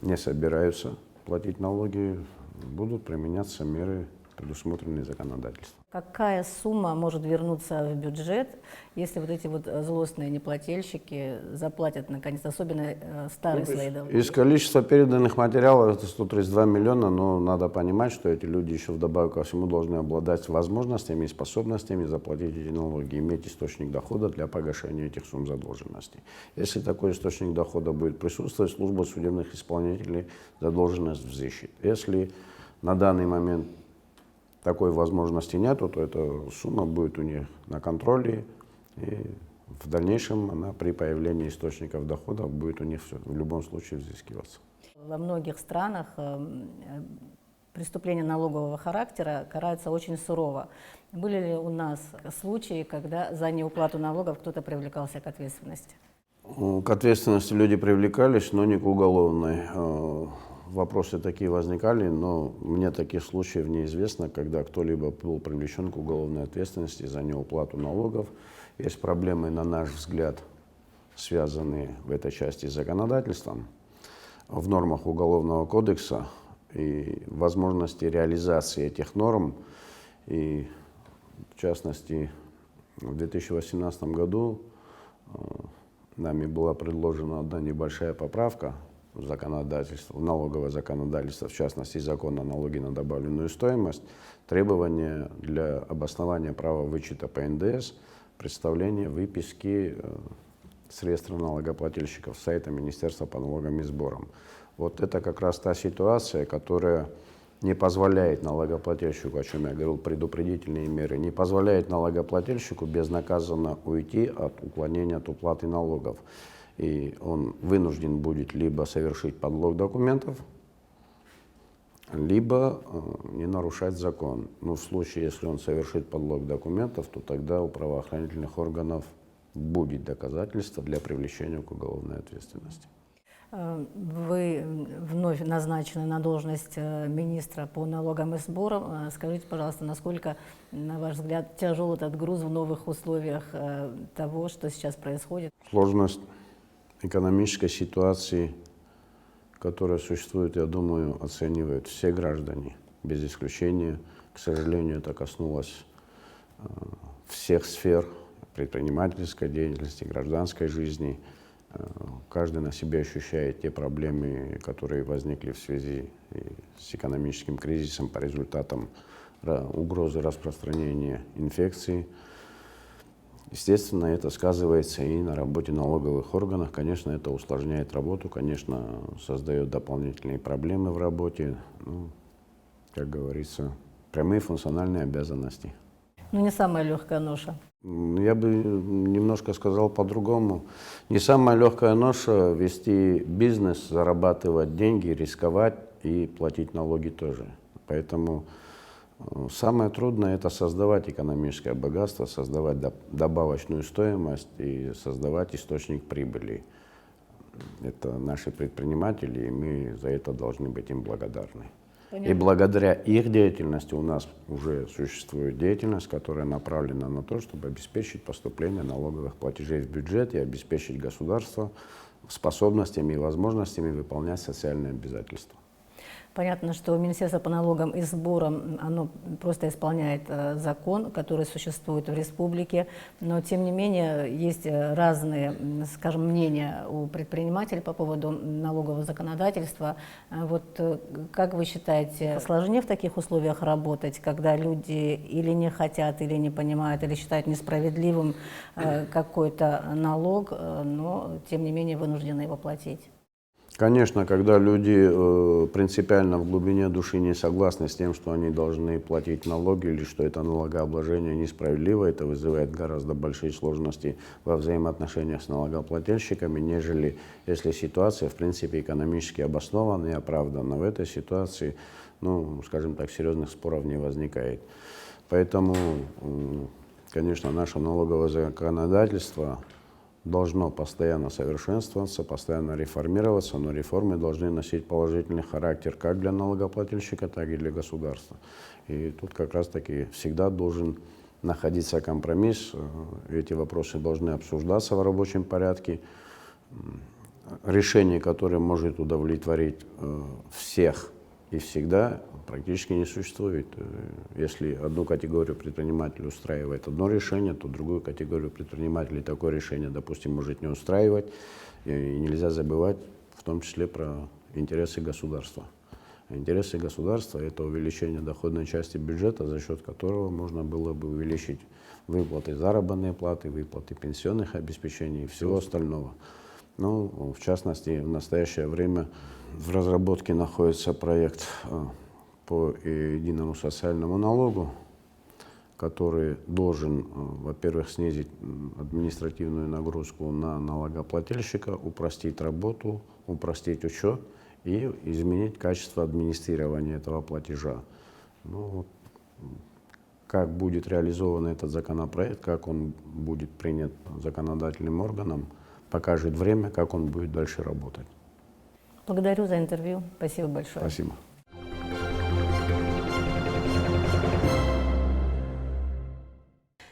не собираются платить налоги, будут применяться меры предусмотренные законодательством. Какая сумма может вернуться в бюджет, если вот эти вот злостные неплательщики заплатят наконец, особенно старые свои долги? Из количества переданных материалов это 132 миллиона, но надо понимать, что эти люди еще вдобавок ко всему должны обладать возможностями и способностями заплатить эти налоги, иметь источник дохода для погашения этих сумм задолженности. Если такой источник дохода будет присутствовать, служба судебных исполнителей задолженность взыщет. Если на данный момент такой возможности нету, то эта сумма будет у них на контроле, и в дальнейшем она при появлении источников дохода будет у них все, в любом случае взыскиваться. Во многих странах преступления налогового характера караются очень сурово. Были ли у нас случаи, когда за неуплату налогов кто-то привлекался к ответственности? К ответственности люди привлекались, но не к уголовной. Вопросы такие возникали, но мне таких случаев неизвестно, когда кто-либо был привлечен к уголовной ответственности за неуплату налогов. Есть проблемы, на наш взгляд, связанные в этой части с законодательством, в нормах Уголовного кодекса и возможности реализации этих норм. И в частности, в 2018 году нами была предложена одна небольшая поправка в законодательство, в налоговое законодательство, в частности, закон о налоге на добавленную стоимость, требования для обоснования права вычета по НДС, представление выписки с реестра налогоплательщиков с сайта Министерства по налогам и сборам. Вот это как раз та ситуация, которая не позволяет налогоплательщику, о чем я говорил, предупредительные меры, не позволяет налогоплательщику безнаказанно уйти от уклонения от уплаты налогов. И он вынужден будет либо совершить подлог документов, либо не нарушать закон. Но в случае, если он совершит подлог документов, то тогда у правоохранительных органов будет доказательство для привлечения к уголовной ответственности. Вы вновь назначены на должность министра по налогам и сборам. Скажите, пожалуйста, насколько, на ваш взгляд, тяжел этот груз в новых условиях того, что сейчас происходит? Сложность экономической ситуации, которая существует, я думаю, оценивают все граждане, без исключения. К сожалению, это коснулось всех сфер предпринимательской деятельности, гражданской жизни. Каждый на себе ощущает те проблемы, которые возникли в связи с экономическим кризисом по результатам угрозы распространения инфекции. Естественно, это сказывается и на работе налоговых органов. Конечно, это усложняет работу, конечно, создает дополнительные проблемы в работе. Ну, как говорится, прямые функциональные обязанности. Ну, не самая легкая ноша. Я бы немножко сказал по-другому. Не самая легкая ноша вести бизнес, зарабатывать деньги, рисковать и платить налоги тоже. Поэтому самое трудное – это создавать экономическое богатство, создавать добавочную стоимость и создавать источник прибыли. Это наши предприниматели, и мы за это должны быть им благодарны. Понятно. И благодаря их деятельности у нас уже существует деятельность, которая направлена на то, чтобы обеспечить поступление налоговых платежей в бюджет и обеспечить государство способностями и возможностями выполнять социальные обязательства. Понятно, что Министерство по налогам и сборам, оно просто исполняет закон, который существует в республике, но тем не менее есть разные, скажем, мнения у предпринимателей по поводу налогового законодательства. Вот как вы считаете, сложнее в таких условиях работать, когда люди или не хотят, или не понимают, или считают несправедливым какой-то налог, но тем не менее вынуждены его платить? Конечно, когда люди принципиально в глубине души не согласны с тем, что они должны платить налоги или что это налогообложение несправедливо, это вызывает гораздо большие сложности во взаимоотношениях с налогоплательщиками, нежели если ситуация в принципе экономически обоснована и оправдана. В этой ситуации, ну, скажем так, серьезных споров не возникает. Поэтому, конечно, наше налоговое законодательство должно постоянно совершенствоваться, постоянно реформироваться, но реформы должны носить положительный характер как для налогоплательщика, так и для государства. И тут как раз-таки всегда должен находиться компромисс, эти вопросы должны обсуждаться в рабочем порядке. Решение, которое может удовлетворить всех и всегда практически не существует. Если одну категорию предпринимателей устраивает одно решение, то другую категорию предпринимателей такое решение, допустим, может не устраивать. И нельзя забывать в том числе про интересы государства. Интересы государства – это увеличение доходной части бюджета, за счет которого можно было бы увеличить выплаты заработной платы, выплаты пенсионных обеспечений и всего остального. Ну, в частности, в настоящее время в разработке находится проект по единому социальному налогу, который должен, во-первых, снизить административную нагрузку на налогоплательщика, упростить работу, упростить учет и изменить качество администрирования этого платежа. Ну, вот, как будет реализован этот законопроект, как он будет принят законодательным органом, покажет время, как он будет дальше работать. Благодарю за интервью. Спасибо большое. Спасибо.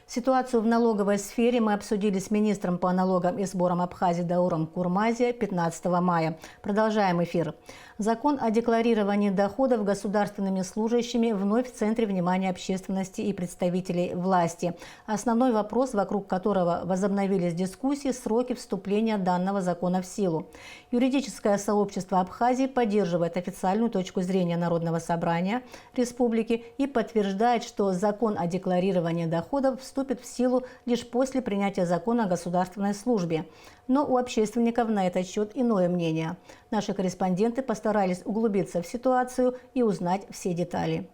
Ситуацию в налоговой сфере мы обсудили с министром по налогам и сборам Абхазии Дауром Курмази 15 мая. Продолжаем эфир. Закон о декларировании доходов государственными служащими вновь в центре внимания общественности и представителей власти. Основной вопрос, вокруг которого возобновились дискуссии, сроки вступления данного закона в силу. Юридическое сообщество Абхазии поддерживает официальную точку зрения Народного собрания республики и подтверждает, что закон о декларировании доходов вступит в силу лишь после принятия закона о государственной службе. Но у общественников на этот счет иное мнение. Наши корреспонденты постарались углубиться в ситуацию и узнать все детали.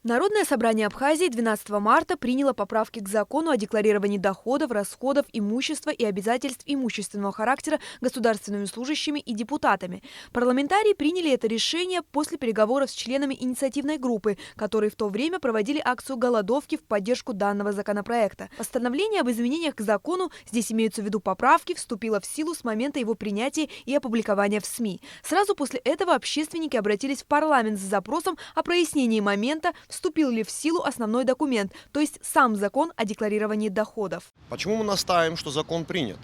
Народное собрание Абхазии 12 марта приняло поправки к закону о декларировании доходов, расходов, имущества и обязательств имущественного характера государственными служащими и депутатами. Парламентарии приняли это решение после переговоров с членами инициативной группы, которые в то время проводили акцию голодовки в поддержку данного законопроекта. Постановление об изменениях к закону, здесь имеются в виду поправки, вступило в силу с момента его принятия и опубликования в СМИ. Сразу после этого общественники обратились в парламент с запросом о прояснении момента, вступил ли в силу основной документ, то есть сам закон о декларировании доходов. Почему мы настаиваем, что закон принят?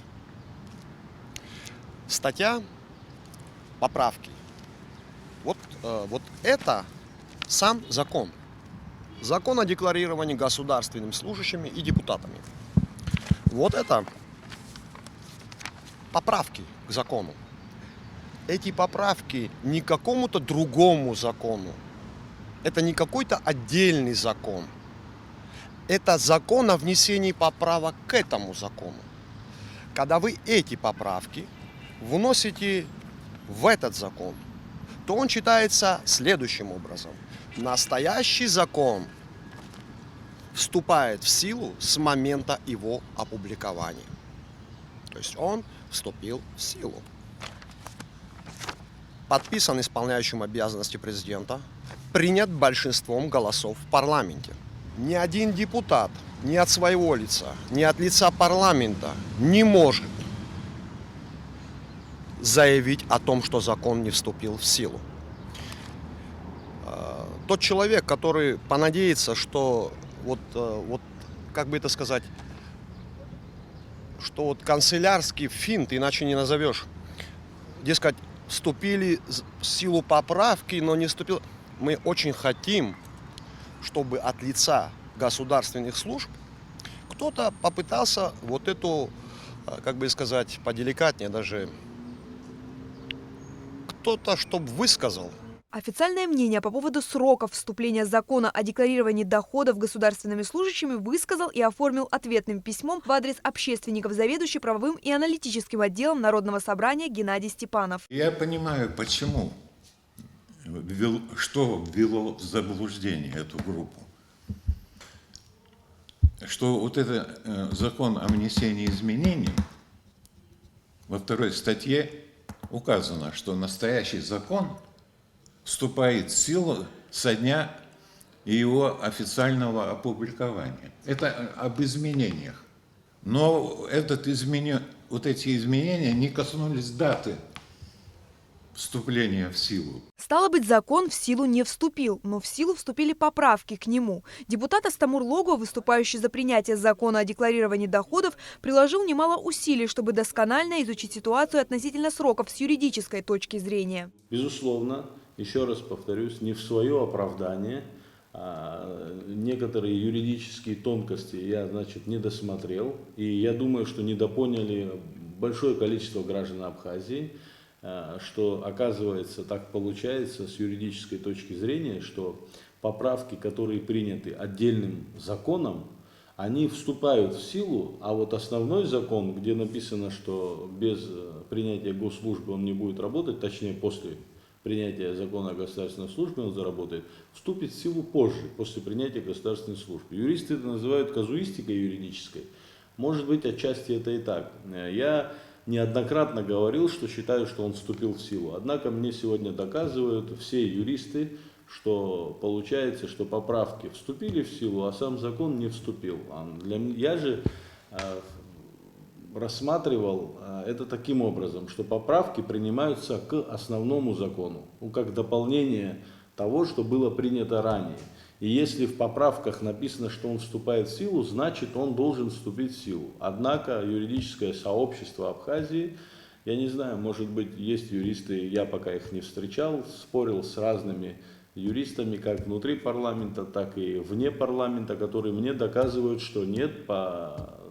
Статья поправки. Вот это сам закон. Закон о декларировании государственными служащими и депутатами. Вот это поправки к закону. Эти поправки не к какому-то другому закону. Это не какой-то отдельный закон. Это закон о внесении поправок к этому закону. Когда вы эти поправки вносите в этот закон, то он читается следующим образом. Настоящий закон вступает в силу с момента его опубликования. То есть он вступил в силу. Подписан исполняющим обязанности президента, принят большинством голосов в парламенте. Ни один депутат ни от своего лица, ни от лица парламента не может заявить о том, что закон не вступил в силу. Тот человек, который понадеется, что как бы это сказать, что вот канцелярский финт, иначе не назовешь, дескать, вступили в силу поправки, но не вступил. Мы очень хотим, чтобы от лица государственных служб кто-то попытался вот эту, как бы сказать, поделикатнее даже, кто-то, чтобы высказал. Официальное мнение по поводу сроков вступления закона о декларировании доходов государственными служащими высказал и оформил ответным письмом в адрес общественников заведующий правовым и аналитическим отделом Народного собрания Геннадий Степанов. Я понимаю, почему, что ввело в заблуждение эту группу. Что вот этот закон о внесении изменений, во 2 статье указано, что настоящий закон вступает в силу со дня его официального опубликования. Это об изменениях. Но вот эти изменения не коснулись даты вступления в силу. Стало быть, закон в силу не вступил, но в силу вступили поправки к нему. Депутат Астамур Лого, выступающий за принятие закона о декларировании доходов, приложил немало усилий, чтобы досконально изучить ситуацию относительно сроков с юридической точки зрения. Безусловно, еще раз повторюсь, не в свое оправдание. Некоторые юридические тонкости я, значит, не досмотрел. И я думаю, что недопоняли большое количество граждан Абхазии, что, оказывается, так получается с юридической точки зрения, что поправки, которые приняты отдельным законом, они вступают в силу, а вот основной закон, где написано, что без принятия госслужбы он не будет работать, точнее после принятия закона о государственной службе он заработает, вступит в силу позже, после принятия государственной службы. Юристы это называют казуистикой юридической. Может быть, отчасти это и так. Я неоднократно говорил, что считаю, что он вступил в силу. Однако мне сегодня доказывают все юристы, что получается, что поправки вступили в силу, а сам закон не вступил. Я же рассматривал это таким образом, что поправки принимаются к основному закону, как дополнение того, что было принято ранее. И если в поправках написано, что он вступает в силу, значит он должен вступить в силу. Однако юридическое сообщество Абхазии, я не знаю, может быть, есть юристы, я пока их не встречал, спорил с разными юристами, как внутри парламента, так и вне парламента, которые мне доказывают, что нет, по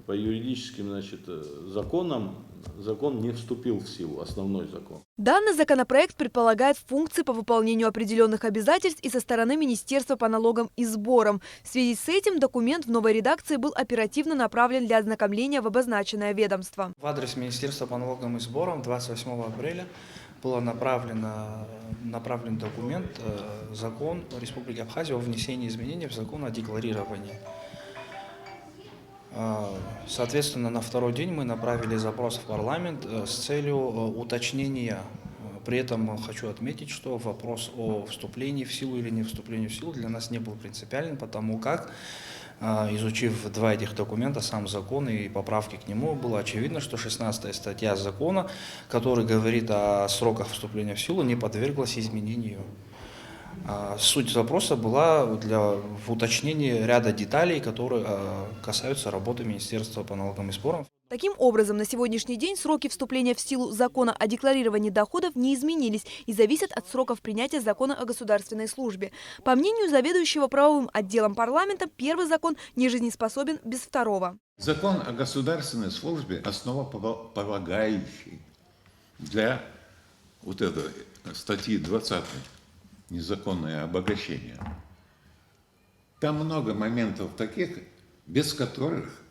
юридическим, значит, законам закон не вступил в силу, основной закон. Данный законопроект предполагает функции по выполнению определенных обязательств и со стороны Министерства по налогам и сборам. В связи с этим документ в новой редакции был оперативно направлен для ознакомления в обозначенное ведомство. В адрес Министерства по налогам и сборам 28 апреля был направлен документ, закон Республики Абхазия о внесении изменений в закон о декларировании. Соответственно, на второй день мы направили запрос в парламент с целью уточнения. При этом хочу отметить, что вопрос о вступлении в силу или не вступлении в силу для нас не был принципиален, потому как, изучив два этих документа, сам закон и поправки к нему, было очевидно, что 16-я статья закона, которая говорит о сроках вступления в силу, не подверглась изменению. Суть вопроса была в уточнении ряда деталей, которые касаются работы Министерства по налогам и сборам. Таким образом, на сегодняшний день сроки вступления в силу закона о декларировании доходов не изменились и зависят от сроков принятия закона о государственной службе. По мнению заведующего правовым отделом парламента, первый закон не жизнеспособен без второго. Закон о государственной службе основополагающий для вот этой статьи 20. Незаконное обогащение. Там много моментов таких, без которых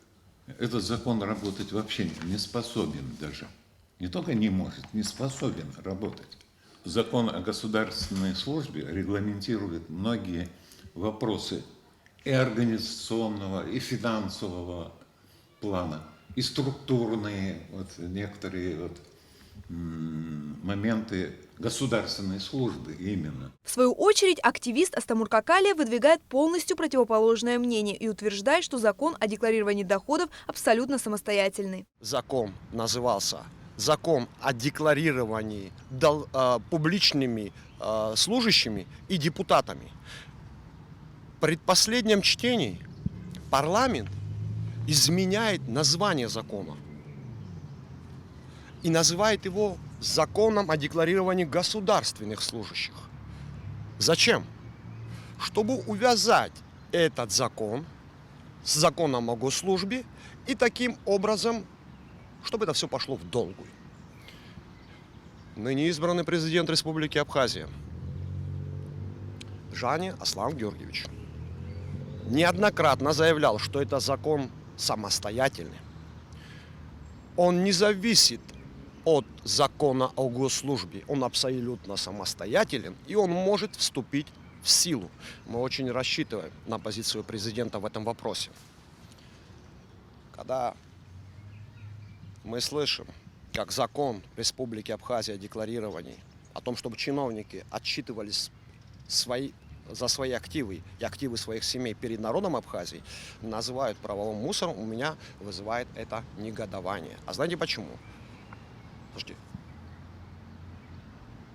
этот закон работать вообще не способен даже. Не только не может, не способен работать. Закон о государственной службе регламентирует многие вопросы и организационного, и финансового плана, и структурные, некоторые моменты государственной службы именно. В свою очередь, активист Астамур Какалия выдвигает полностью противоположное мнение и утверждает, что закон о декларировании доходов абсолютно самостоятельный. Закон назывался «Закон о декларировании публичными служащими и депутатами». В предпоследнем чтении парламент изменяет название закона и называет его законом о декларировании государственных служащих. Зачем? Чтобы увязать этот закон с законом о госслужбе и таким образом, чтобы это все пошло в долгую. Ныне избранный президент Республики Абхазия Жани Аслан Георгиевич неоднократно заявлял, что это закон самостоятельный. Он не зависит от закона о госслужбе. Он абсолютно самостоятелен, и он может вступить в силу. Мы очень рассчитываем на позицию президента в этом вопросе. Когда мы слышим, как закон Республики Абхазия о декларировании, о том, чтобы чиновники отчитывались за свои активы и активы своих семей перед народом Абхазии, называют правовым мусором, у меня вызывает это негодование. А знаете почему? Слушайте,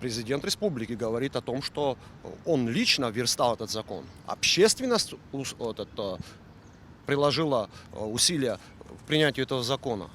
президент республики говорит о том, что он лично верстал этот закон. Общественность приложила усилия к принятию этого закона.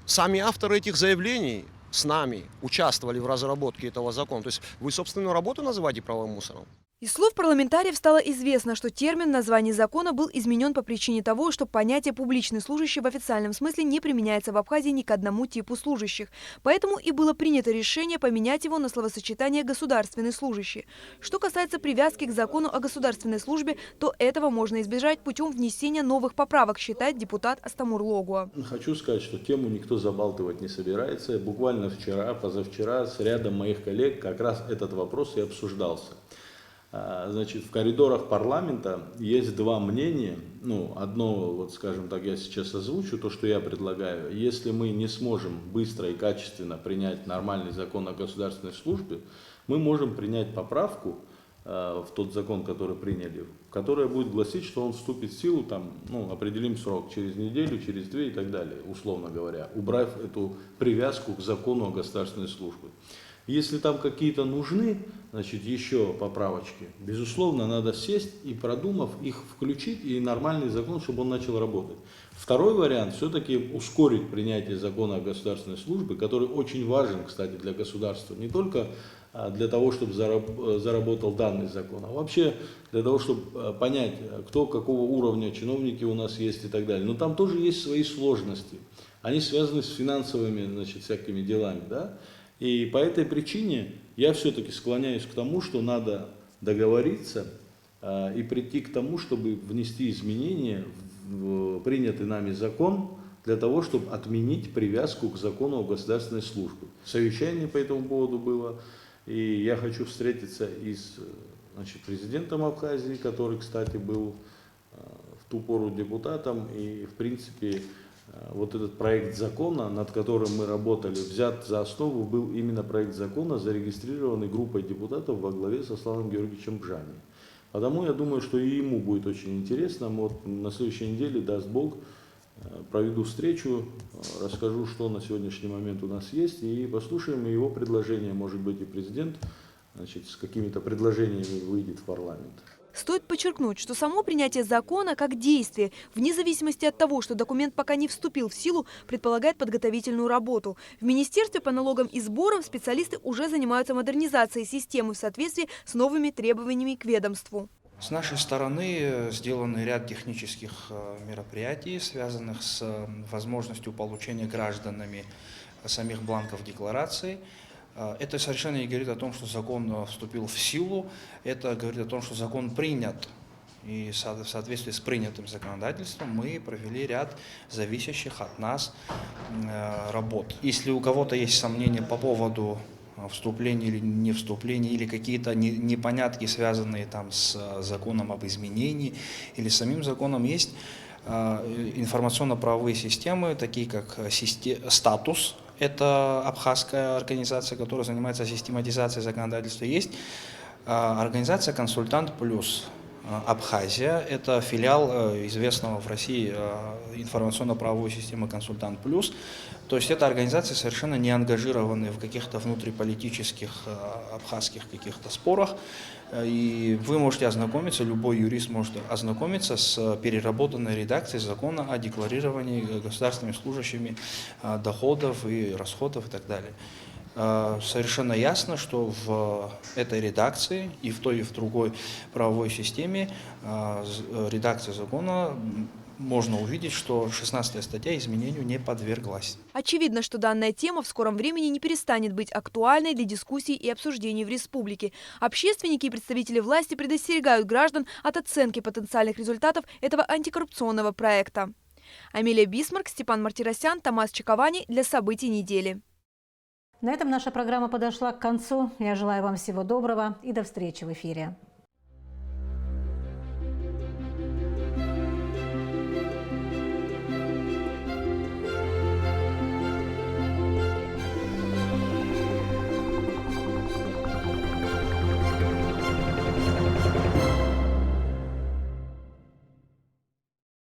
Сами авторы этих заявлений с нами участвовали в разработке этого закона. То есть вы собственную работу называете правовым мусором? Из слов парламентариев стало известно, что термин в названии закона был изменен по причине того, что понятие «публичный служащий» в официальном смысле не применяется в Абхазии ни к одному типу служащих. Поэтому и было принято решение поменять его на словосочетание «государственный служащий». Что касается привязки к закону о государственной службе, то этого можно избежать путем внесения новых поправок, считает депутат Астамур Логуа. Хочу сказать, что тему никто забалтывать не собирается. Буквально вчера, позавчера с рядом моих коллег как раз этот вопрос и обсуждался. Значит, в коридорах парламента есть два мнения. Одно, вот скажем так, я сейчас озвучу, то, что я предлагаю. Если мы не сможем быстро и качественно принять нормальный закон о государственной службе, мы можем принять поправку в тот закон, который приняли, которая будет гласить, что он вступит в силу, определим срок, через неделю, через 2 и так далее, условно говоря, убрав эту привязку к закону о государственной службе. Если там какие-то нужны, еще поправочки, безусловно, надо сесть и, продумав, их включить и нормальный закон, чтобы он начал работать. Второй вариант, все-таки ускорить принятие закона о государственной службе, который очень важен, кстати, для государства, не только для того, чтобы заработал данный закон, а вообще для того, чтобы понять, кто какого уровня чиновники у нас есть и так далее. Но там тоже есть свои сложности, они связаны с финансовыми, всякими делами, да? И по этой причине я все-таки склоняюсь к тому, что надо договориться и прийти к тому, чтобы внести изменения в принятый нами закон для того, чтобы отменить привязку к закону о государственной службе. Совещание по этому поводу было, и я хочу встретиться и с президентом Абхазии, который, кстати, был в ту пору депутатом, и в принципе вот этот проект закона, над которым мы работали, взят за основу был именно проект закона, зарегистрированный группой депутатов во главе со Славом Георгиевичем Бжани. Потому я думаю, что и ему будет очень интересно. Вот на следующей неделе, даст Бог, проведу встречу, расскажу, что на сегодняшний момент у нас есть, и послушаем его предложения. Может быть, и президент с какими-то предложениями выйдет в парламент. Стоит подчеркнуть, что само принятие закона как действие, вне зависимости от того, что документ пока не вступил в силу, предполагает подготовительную работу. В Министерстве по налогам и сборам специалисты уже занимаются модернизацией системы в соответствии с новыми требованиями к ведомству. С нашей стороны сделан ряд технических мероприятий, связанных с возможностью получения гражданами самих бланков деклараций. Это совершенно не говорит о том, что закон вступил в силу, это говорит о том, что закон принят. И в соответствии с принятым законодательством мы провели ряд зависящих от нас работ. Если у кого-то есть сомнения по поводу вступления или не вступления, или какие-то непонятки, связанные с законом об изменении или самим законом, есть информационно-правовые системы, такие как «Статус». Это абхазская организация, которая занимается систематизацией законодательства. Есть организация «Консультант Плюс». Абхазия – это филиал известного в России информационно-правовой системы «Консультант Плюс». То есть это организации, совершенно не ангажированные в каких-то внутриполитических абхазских каких-то спорах. И вы можете ознакомиться, любой юрист может ознакомиться с переработанной редакцией закона о декларировании государственными служащими доходов и расходов и так далее. Совершенно ясно, что в этой редакции и в той, и в другой правовой системе редакции закона можно увидеть, что 16-я статья изменению не подверглась. Очевидно, что данная тема в скором времени не перестанет быть актуальной для дискуссий и обсуждений в республике. Общественники и представители власти предостерегают граждан от оценки потенциальных результатов этого антикоррупционного проекта. Амелия Бисмарк, Степан Мартиросян, Томас Чаковани для событий недели. На этом наша программа подошла к концу. Я желаю вам всего доброго и до встречи в эфире.